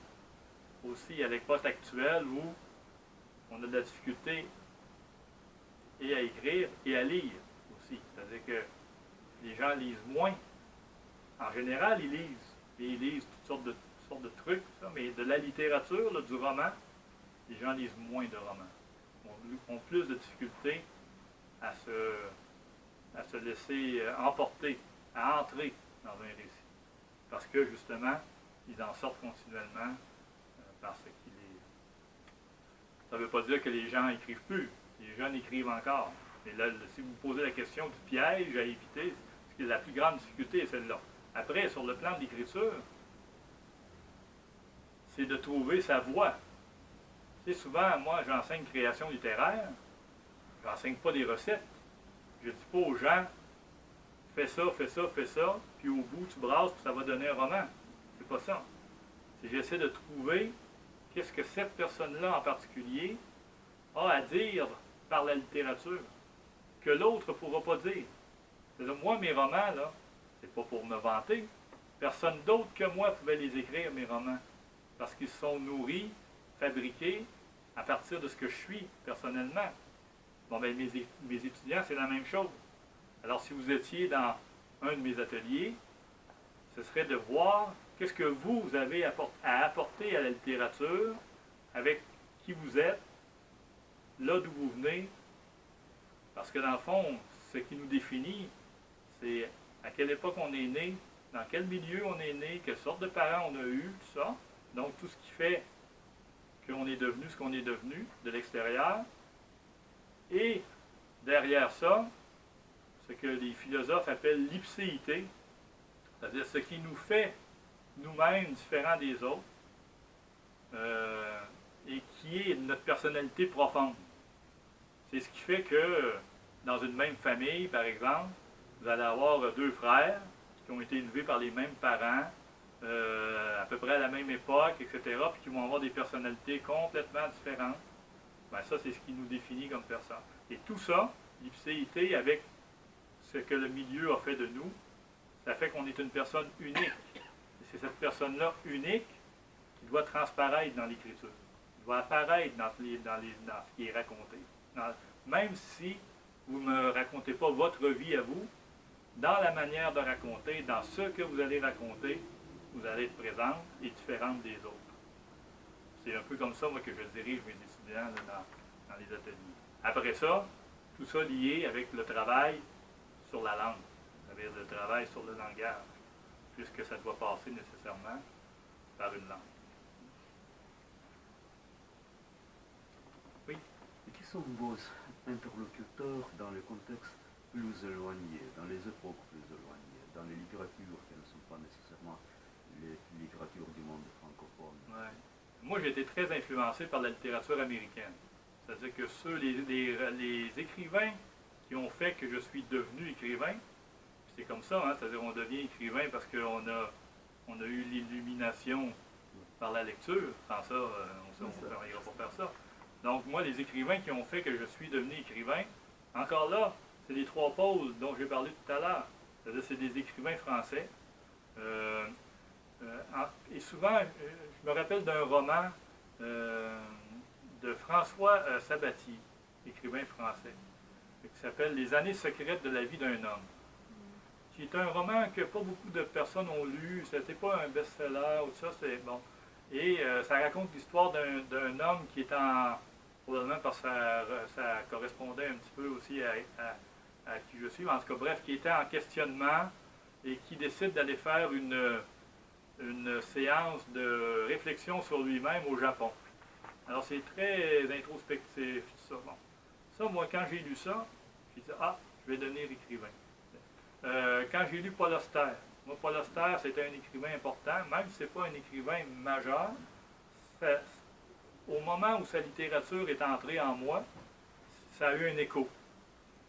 aussi à l'époque actuelle où on a de la difficulté et à écrire et à lire aussi. C'est-à-dire que les gens lisent moins. En général, ils lisent. Et ils lisent toutes sortes de trucs, ça, mais de la littérature, là, du roman, les gens lisent moins de romans. Ont plus de difficulté à se laisser emporter, à entrer dans un récit. Parce que, justement, ils en sortent continuellement parce qu'il est... Ça ne veut pas dire que les gens n'écrivent plus. Les jeunes écrivent encore. Mais là, si vous posez la question du piège à éviter, la plus grande difficulté est celle-là. Après, sur le plan de l'écriture, c'est de trouver sa voie. Tu sais, souvent, moi, j'enseigne création littéraire, je n'enseigne pas des recettes. Je ne dis pas aux gens, fais ça, fais ça, fais ça, puis au bout, tu brasses, puis ça va donner un roman. C'est pas ça. C'est j'essaie de trouver qu'est-ce que cette personne-là en particulier a à dire par la littérature, que l'autre ne pourra pas dire. C'est-à-dire, moi, mes romans, là, c'est pas pour me vanter. Personne d'autre que moi pouvait les écrire, mes romans. Parce qu'ils sont nourris, fabriqués, à partir de ce que je suis, personnellement. Bon, ben, mes étudiants, c'est la même chose. Alors, si vous étiez dans un de mes ateliers, ce serait de voir qu'est-ce que vous avez à apporter à la littérature, avec qui vous êtes, là d'où vous venez. Parce que, dans le fond, ce qui nous définit, c'est à quelle époque on est né, dans quel milieu on est né, quelle sorte de parents on a eu, tout ça. Donc, tout ce qui fait qu'on est devenu ce qu'on est devenu de l'extérieur. Et derrière ça, ce que les philosophes appellent l'ipséité, c'est-à-dire ce qui nous fait nous-mêmes différents des autres, et qui est notre personnalité profonde. C'est ce qui fait que dans une même famille, par exemple, vous allez avoir 2 frères qui ont été élevés par les mêmes parents, à peu près à la même époque, etc., puis qui vont avoir des personnalités complètement différentes. Ben ça, c'est ce qui nous définit comme personne. Et tout ça, l'ipséité avec ce que le milieu a fait de nous, ça fait qu'on est une personne unique. Et c'est cette personne-là unique qui doit transparaître dans l'écriture. Il doit apparaître dans ce qui est raconté. Même si vous ne me racontez pas votre vie à vous, dans la manière de raconter, dans ce que vous allez raconter, vous allez être présente et différente des autres. C'est un peu comme ça, moi, que je dirige mes étudiants là, dans les ateliers. Après ça, tout ça lié avec le travail sur la langue, c'est-à-dire le travail sur le langage, puisque ça doit passer nécessairement par une langue. Oui. Et qui sont vos interlocuteurs dans les contextes plus éloignés, dans les époques plus éloignées, dans les littératures qui ne sont pas nécessairement les littératures du monde francophone? Ouais. Moi, j'ai été très influencé par la littérature américaine. C'est-à-dire que les écrivains qui ont fait que je suis devenu écrivain, c'est comme ça, hein, c'est-à-dire on devient écrivain parce qu'on a eu l'illumination par la lecture. Sans ça, on n'arrivera pas faire ça. Donc moi, les écrivains qui ont fait que je suis devenu écrivain, encore là, c'est les trois pôles dont j'ai parlé tout à l'heure. C'est-à-dire c'est des écrivains français. Et souvent, je me rappelle d'un roman de François Sabatier, écrivain français, qui s'appelle « Les années secrètes de la vie d'un homme », qui est un roman que pas beaucoup de personnes ont lu. C'était pas un best-seller ou tout ça, c'est bon. Et ça raconte l'histoire d'un homme qui est probablement parce que ça correspondait un petit peu aussi à qui je suis, en tout cas bref, qui était en questionnement et qui décide d'aller faire une séance de réflexion sur lui-même au Japon. Alors c'est très introspectif, tout ça. Bon. Ça, moi, quand j'ai lu ça, j'ai dit, ah, je vais devenir écrivain. Quand j'ai lu Paul Auster, moi, Paul Auster, c'était un écrivain important, même si ce n'est pas un écrivain majeur, au moment où sa littérature est entrée en moi, ça a eu un écho.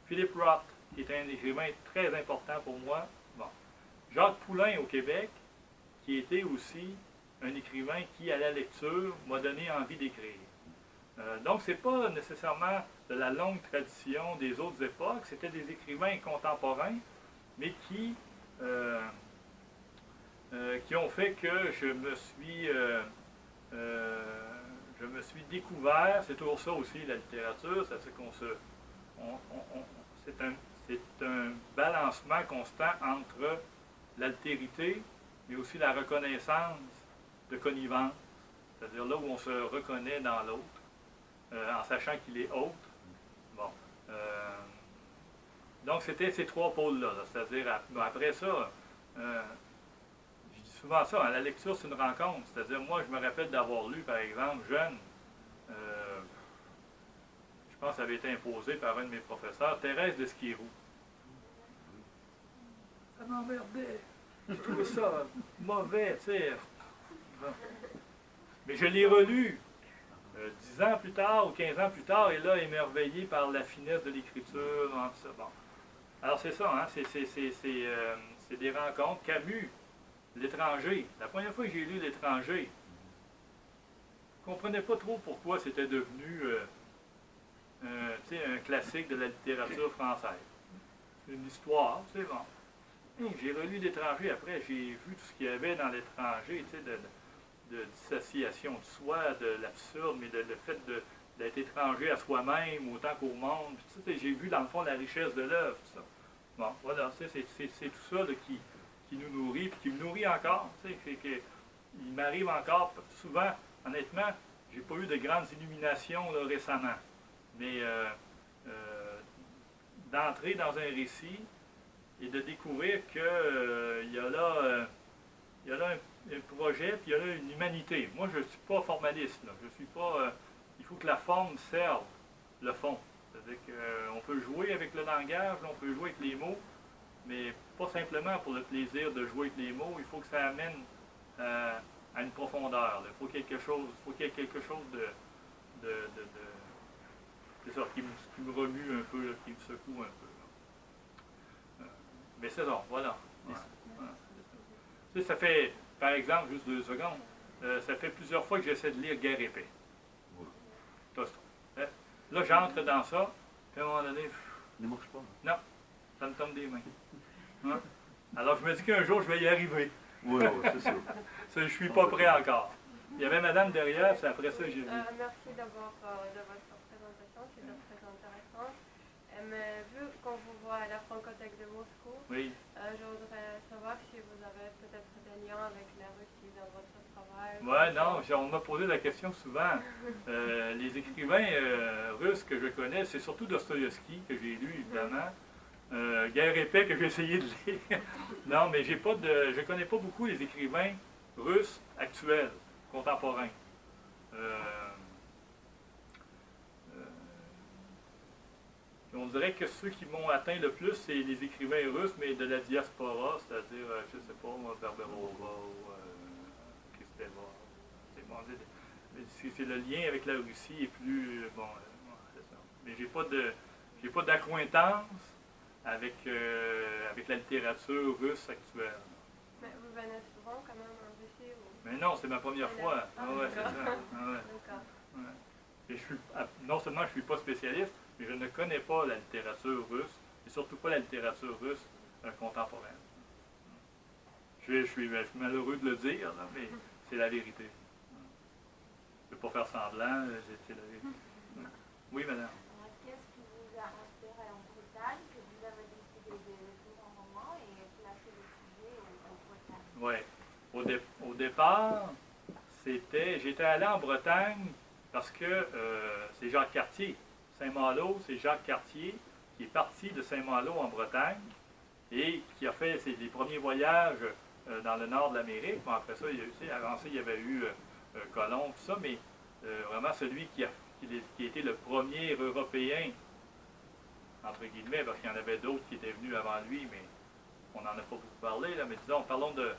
Philippe Roth, qui était un écrivain très important pour moi. Bon. Jacques Poulain au Québec, qui était aussi un écrivain qui, à la lecture, m'a donné envie d'écrire. Donc, ce n'est pas nécessairement de la longue tradition des autres époques, c'était des écrivains contemporains, mais qui ont fait que je me suis découvert, c'est toujours ça aussi la littérature, c'est un balancement constant entre l'altérité, mais aussi la reconnaissance de connivence, c'est-à-dire là où on se reconnaît dans l'autre, en sachant qu'il est autre. Bon. Donc c'était ces trois pôles-là, c'est-à-dire après ça, je dis souvent ça, hein, la lecture c'est une rencontre, c'est-à-dire moi je me rappelle d'avoir lu par exemple jeune, je pense que ça avait été imposé par un de mes professeurs, Thérèse d'Esquirou. Ça m'emmerdait. Je trouvais ça mauvais, tu sais. Bon. Mais je l'ai relu 10 ans plus tard ou 15 ans plus tard, et là, émerveillé par la finesse de l'écriture. Bon. Alors c'est ça, hein, c'est des rencontres. Camus, L'étranger. La première fois que j'ai lu L'étranger, je ne comprenais pas trop pourquoi c'était devenu un classique de la littérature française. Une histoire, c'est bon. J'ai relu L'étranger, après j'ai vu tout ce qu'il y avait dans L'étranger, de dissociation de soi, de l'absurde, mais le fait d'être étranger à soi-même autant qu'au monde. J'ai vu dans le fond la richesse de l'œuvre, tout ça. Bon, voilà, c'est tout ça là, qui nous nourrit, puis qui me nourrit encore. Il m'arrive encore, souvent, honnêtement, j'ai pas eu de grandes illuminations là, récemment, mais d'entrer dans un récit et de découvrir qu'il y a là un projet, puis il y a là une humanité. Moi, je ne suis pas formaliste. Là. Je suis pas. Il faut que la forme serve le fond. C'est-à-dire qu'on peut jouer avec le langage, on peut jouer avec les mots, mais pas simplement pour le plaisir de jouer avec les mots. Il faut que ça amène à une profondeur. Là. Il faut qu'il y ait quelque chose c'est ça, qui me remue un peu, là, qui me secoue un peu. Mais c'est ça, voilà. Ça fait, par exemple, juste 2 secondes, ça fait plusieurs fois que j'essaie de lire Guerre et paix. Là, j'entre dans ça, puis à un moment donné... Ne marche pas. Non. Ça me tombe des mains. Hein? Alors je me dis qu'un jour, je vais y arriver. Oui, c'est sûr. Ça, je suis pas prêt encore. Il y avait madame derrière, puis après ça, j'ai vu. Merci d'abord de votre présentation, c'était très intéressant. Mais vu qu'on vous voit à la Francothèque de Moscou, Oui. je voudrais savoir si vous avez peut-être des liens avec la Russie dans votre travail. Ouais, non, on m'a posé la question souvent. Les écrivains russes que je connais, c'est surtout Dostoïevski, que j'ai lu, évidemment. Guerre et paix, que j'ai essayé de lire. Non, mais je connais pas beaucoup les écrivains russes actuels, contemporains. On dirait que ceux qui m'ont atteint le plus, c'est les écrivains russes, mais de la diaspora, c'est-à-dire, je sais pas, Berberova ou Kristeva. C'est le lien avec la Russie est plus... bon, c'est ça. Mais j'ai pas d'acquaintance avec la littérature russe actuelle. Mais vous venez souvent quand même en Russie ou... Mais non, c'est ma première fois. Ah ouais, c'est ça. Ah ouais. D'accord. Ouais. Et non seulement je ne suis pas spécialiste, mais je ne connais pas la littérature russe, et surtout pas la littérature russe contemporaine. Je suis malheureux de le dire, là, mais c'est la vérité. Je ne peux pas faire semblant, c'est la vérité. Oui, madame. Qu'est-ce qui vous a inspiré en Bretagne que vous avez décidé d'écrire un roman et placer le sujet en Bretagne? Oui. Au départ, j'étais allé en Bretagne parce que c'est Jacques Cartier. Saint-Malo, c'est Jacques Cartier qui est parti de Saint-Malo en Bretagne et qui a fait les premiers voyages dans le nord de l'Amérique. Bon, après ça, avant ça, il y avait eu Colomb, tout ça, mais vraiment celui qui a été le premier Européen, entre guillemets, parce qu'il y en avait d'autres qui étaient venus avant lui, mais on n'en a pas beaucoup parlé, là, mais disons, parlons de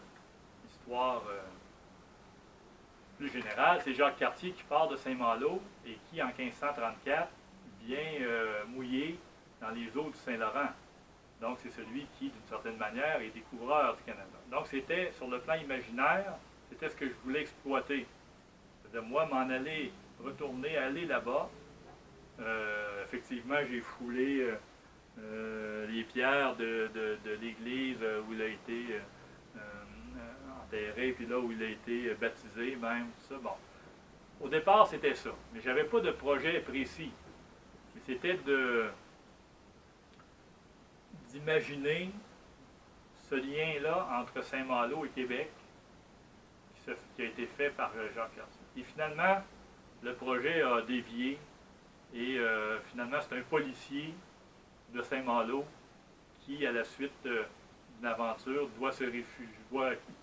l'histoire plus générale. C'est Jacques Cartier qui part de Saint-Malo et qui, en 1534, vient mouiller dans les eaux du Saint-Laurent. Donc, c'est celui qui, d'une certaine manière, est découvreur du Canada. Donc, c'était, sur le plan imaginaire, c'était ce que je voulais exploiter. C'est-à-dire, moi, m'en aller, aller là-bas. Effectivement, j'ai foulé les pierres de l'église où il a été enterré, puis là où il a été baptisé, même, tout ça. Bon. Au départ, c'était ça. Mais je n'avais pas de projet précis. C'était d'imaginer ce lien-là entre Saint-Malo et Québec qui a été fait par Jacques Cartier. Et finalement, le projet a dévié et finalement, c'est un policier de Saint-Malo qui, à la suite d'une aventure, il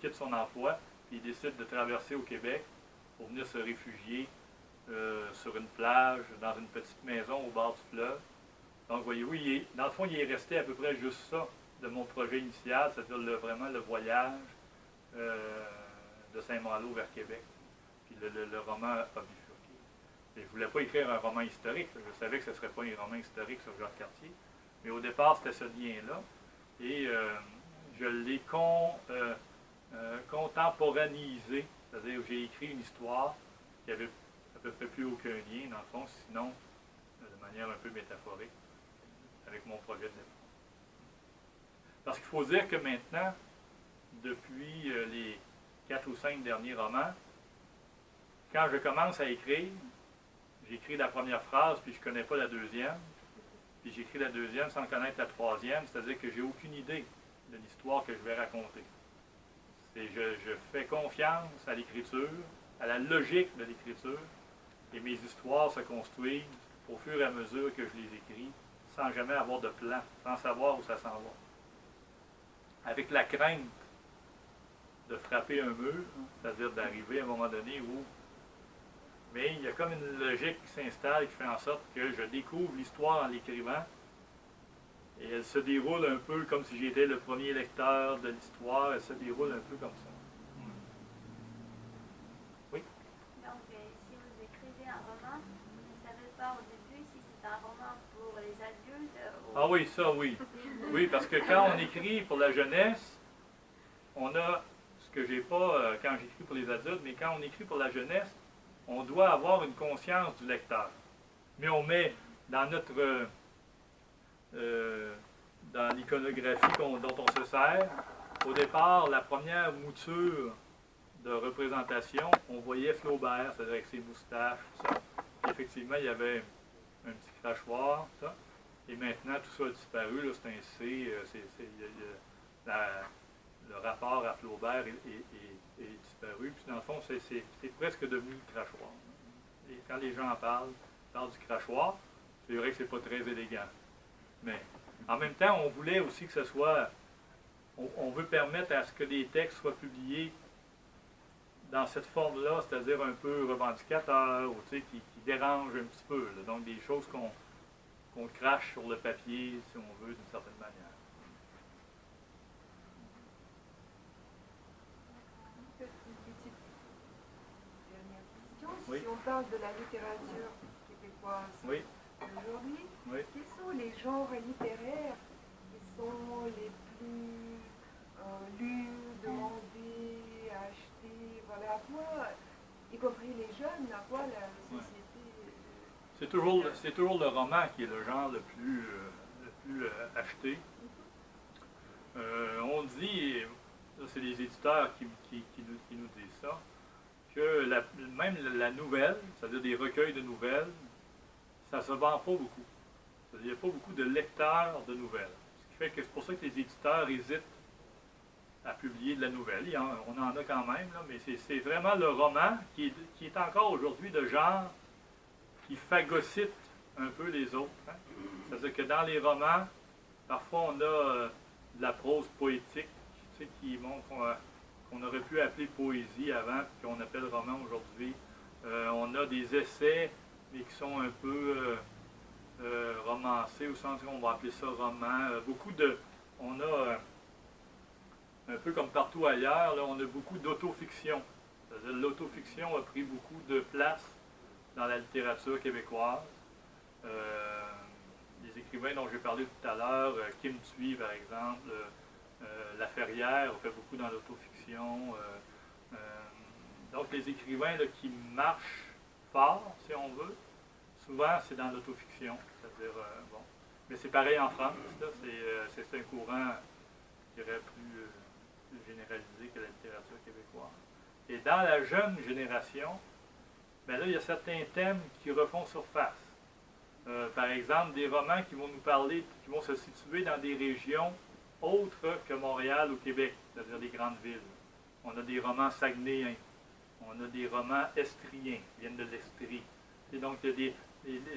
quitte son emploi et il décide de traverser au Québec pour venir se réfugier sur une plage, dans une petite maison au bord du fleuve. Donc, voyez-vous, dans le fond, il est resté à peu près juste ça de mon projet initial, c'est-à-dire vraiment le voyage de Saint-Malo vers Québec. Puis le roman a bifurqué. Et je ne voulais pas écrire un roman historique. Je savais que ce ne serait pas un roman historique sur Jacques Cartier. Mais au départ, c'était ce lien-là. Et je l'ai contemporanisé. C'est-à-dire que j'ai écrit une histoire qui avait à peu près plus aucun lien, dans le fond, sinon de manière un peu métaphorique, avec mon projet de départ. Parce qu'il faut dire que maintenant, depuis les 4 ou 5 derniers romans, quand je commence à écrire, j'écris la première phrase, puis je ne connais pas la deuxième, puis j'écris la deuxième sans connaître la troisième, c'est-à-dire que j'ai aucune idée de l'histoire que je vais raconter. Je fais confiance à l'écriture, à la logique de l'écriture, et mes histoires se construisent au fur et à mesure que je les écris, sans jamais avoir de plan, sans savoir où ça s'en va. Avec la crainte de frapper un mur, c'est-à-dire d'arriver à un moment donné où... Mais il y a comme une logique qui s'installe, qui fait en sorte que je découvre l'histoire en l'écrivant, et elle se déroule un peu comme si j'étais le premier lecteur de l'histoire, elle se déroule un peu comme ça. Oui? Donc, si vous écrivez un roman, vous ne savez pas au début si c'est un roman pour les adultes ou... Ah oui, ça oui. Oui, parce que quand on écrit pour la jeunesse, on a ce que j'ai pas quand j'écris pour les adultes, mais quand on écrit pour la jeunesse, on doit avoir une conscience du lecteur. Mais on met dans notre dans l'iconographie dont on se sert, au départ, la première mouture de représentation, on voyait Flaubert, c'est-à-dire avec ses moustaches, tout ça. Et effectivement, il y avait un petit crachoir, ça. Et maintenant, tout ça a disparu, là, c'est un C, le rapport à Flaubert est disparu. Puis dans le fond, c'est presque devenu le crachoir. Et quand les gens parlent du crachoir, c'est vrai que c'est pas très élégant. Mais en même temps, on voulait aussi que ce soit... On veut permettre à ce que les textes soient publiés dans cette forme-là, c'est-à-dire un peu revendicateur, ou qui dérange un petit peu. Là. Donc des choses qu'on crache sur le papier, si on veut, d'une certaine manière. Une petite dernière question. Oui. Si on parle de la littérature québécoise Oui, aujourd'hui, oui. quels sont les genres littéraires qui sont les plus lus, demandés, achetés, voilà, à quoi, y compris les jeunes, à quoi la société... C'est toujours le roman qui est le genre le plus acheté. On dit, ça c'est les éditeurs qui nous disent ça, que même la nouvelle, c'est-à-dire des recueils de nouvelles, ça ne se vend pas beaucoup. Il n'y a pas beaucoup de lecteurs de nouvelles. Ce qui fait que c'est pour ça que les éditeurs hésitent à publier de la nouvelle. On en a quand même, là, mais c'est vraiment le roman qui est encore aujourd'hui de genre qui phagocyte un peu les autres. Hein? C'est-à-dire que dans les romans, parfois on a de la prose poétique, qui montre qu'on aurait pu appeler poésie avant, puis qu'on appelle roman aujourd'hui. On a des essais, mais qui sont un peu romancés, au sens où on va appeler ça roman. On a, un peu comme partout ailleurs, là, on a beaucoup d'autofiction. C'est-à-dire l'autofiction a pris beaucoup de place dans la littérature québécoise. Les écrivains dont j'ai parlé tout à l'heure, Kim Thuy par exemple, Laferrière a fait beaucoup dans l'autofiction. Donc les écrivains là, qui marchent fort, si on veut, souvent c'est dans l'autofiction. C'est-à-dire, bon. Mais c'est pareil en France, c'est un courant, je dirais, plus généralisé que la littérature québécoise. Et dans la jeune génération, ben là, il y a certains thèmes qui refont surface. Par exemple, des romans qui vont nous parler, qui vont se situer dans des régions autres que Montréal ou Québec, c'est-à-dire les grandes villes. On a des romans saguenéens, on a des romans estriens, qui viennent de l'Estrie. Et donc, il y a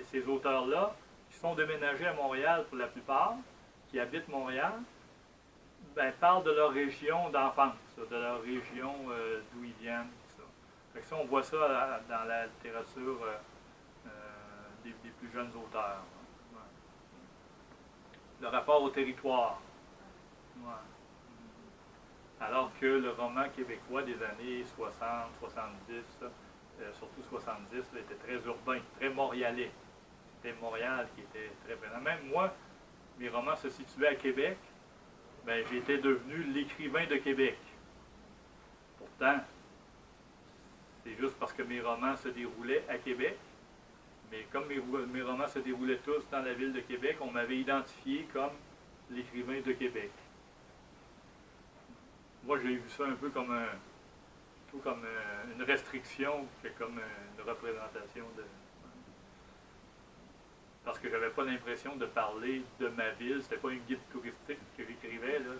ces auteurs-là qui sont déménagés à Montréal pour la plupart, qui habitent Montréal, ben, parlent de leur région d'enfance, de leur région d'où ils viennent. Fait que ça, on voit ça dans la littérature des plus jeunes auteurs. Ouais. Le rapport au territoire. Ouais. Alors que le roman québécois des années 60, 70, surtout 70, là, était très urbain, très montréalais. C'était Montréal qui était très présent. Même moi, mes romans se situaient à Québec, ben, j'étais devenu l'écrivain de Québec. Pourtant, c'est juste parce que mes romans se déroulaient à Québec, mais comme mes romans se déroulaient tous dans la ville de Québec, on m'avait identifié comme l'écrivain de Québec. Moi, j'ai vu ça un peu comme une restriction que comme une représentation de... Parce que j'avais pas l'impression de parler de ma ville, c'était pas un guide touristique que j'écrivais, là,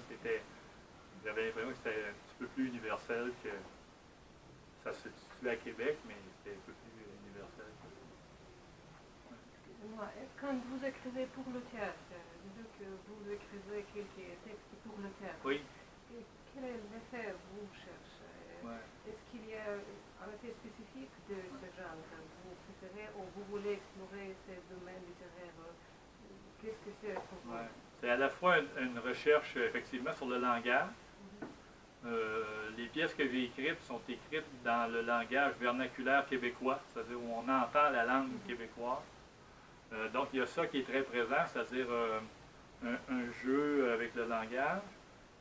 j'avais l'impression que c'était un petit peu plus universel que... Ça se situe à Québec, mais c'était un peu plus universel. Excusez-moi, quand vous écrivez pour le théâtre, disons que vous écrivez quelques textes pour le théâtre, Oui. quel est l'effet que vous cherchez? Ouais. Est-ce qu'il y a un effet spécifique de ce genre que vous préférez ou vous voulez explorer ces domaines littéraires? Qu'est-ce que c'est pour vous? Ouais. C'est à la fois une recherche, effectivement, sur le langage. Les pièces que j'ai écrites sont écrites dans le langage vernaculaire québécois, c'est-à-dire où on entend la langue québécoise. Donc il y a ça qui est très présent, c'est-à-dire un jeu avec le langage.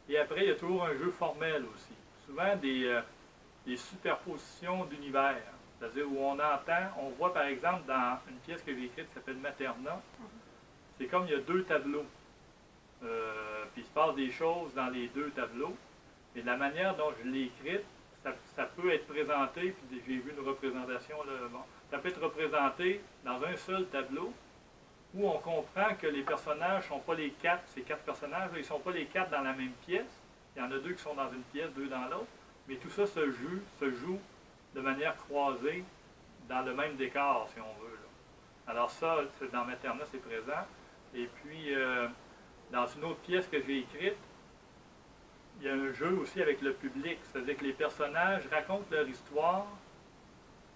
Et après, il y a toujours un jeu formel aussi. Souvent des superpositions d'univers, c'est-à-dire où on voit par exemple dans une pièce que j'ai écrite qui s'appelle Materna, c'est comme il y a deux tableaux. puis il se passe des choses dans les deux tableaux. Et de la manière dont je l'ai écrite, ça peut être présenté, puis j'ai vu une représentation, là, bon, ça peut être représenté dans un seul tableau, où on comprend que les personnages ne sont pas les quatre, ces quatre personnages, ils ne sont pas les quatre dans la même pièce. Il y en a deux qui sont dans une pièce, deux dans l'autre, mais tout ça se joue de manière croisée dans le même décor, si on veut, là. Alors ça, dans Materna, c'est présent. Et puis, dans une autre pièce que j'ai écrite, il y a un jeu aussi avec le public, c'est-à-dire que les personnages racontent leur histoire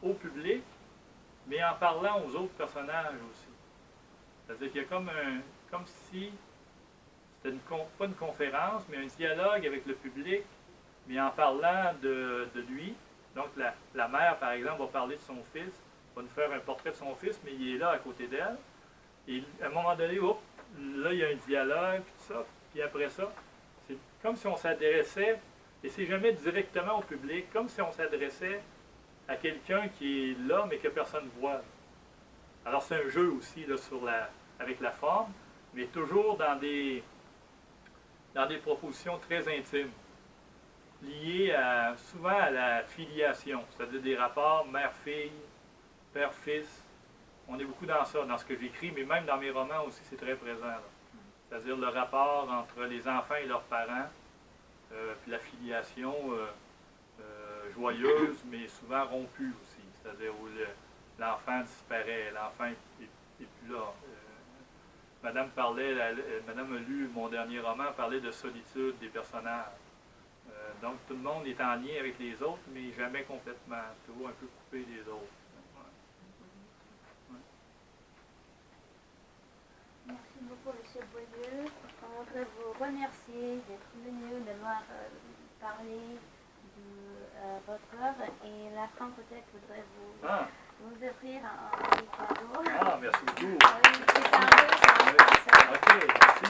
au public, mais en parlant aux autres personnages aussi. C'est-à-dire qu'il y a comme si c'était pas une conférence, mais un dialogue avec le public, mais en parlant de lui. Donc la mère, par exemple, va parler de son fils, va nous faire un portrait de son fils, mais il est là à côté d'elle. Et à un moment donné, hop, là, il y a un dialogue, tout ça. Puis après ça, c'est comme si on s'adressait, et c'est jamais directement au public, comme si on s'adressait à quelqu'un qui est là, mais que personne ne voit. Alors c'est un jeu aussi là, avec la forme, mais toujours dans des propositions très intimes, liées souvent à la filiation, c'est-à-dire des rapports mère-fille, père-fils. On est beaucoup dans ça, dans ce que j'écris, mais même dans mes romans aussi, c'est très présent. C'est-à-dire le rapport entre les enfants et leurs parents, puis la filiation joyeuse, mais souvent rompue aussi. C'est-à-dire où l'enfant disparaît, l'enfant n'est plus là. Madame Madame a lu mon dernier roman, parlait de solitude des personnages. Donc tout le monde est en lien avec les autres, mais jamais complètement, toujours un peu coupé des autres. Merci beaucoup, M. Boileau. On voudrait vous remercier d'être venu, d'avoir parlé de votre œuvre. Et la Francothèque voudrait vous offrir un petit cadeau. Ah, merci beaucoup. C'est un jeu, Ok, merci.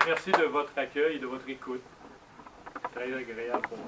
Merci de votre accueil et de votre écoute. Très agréable pour moi.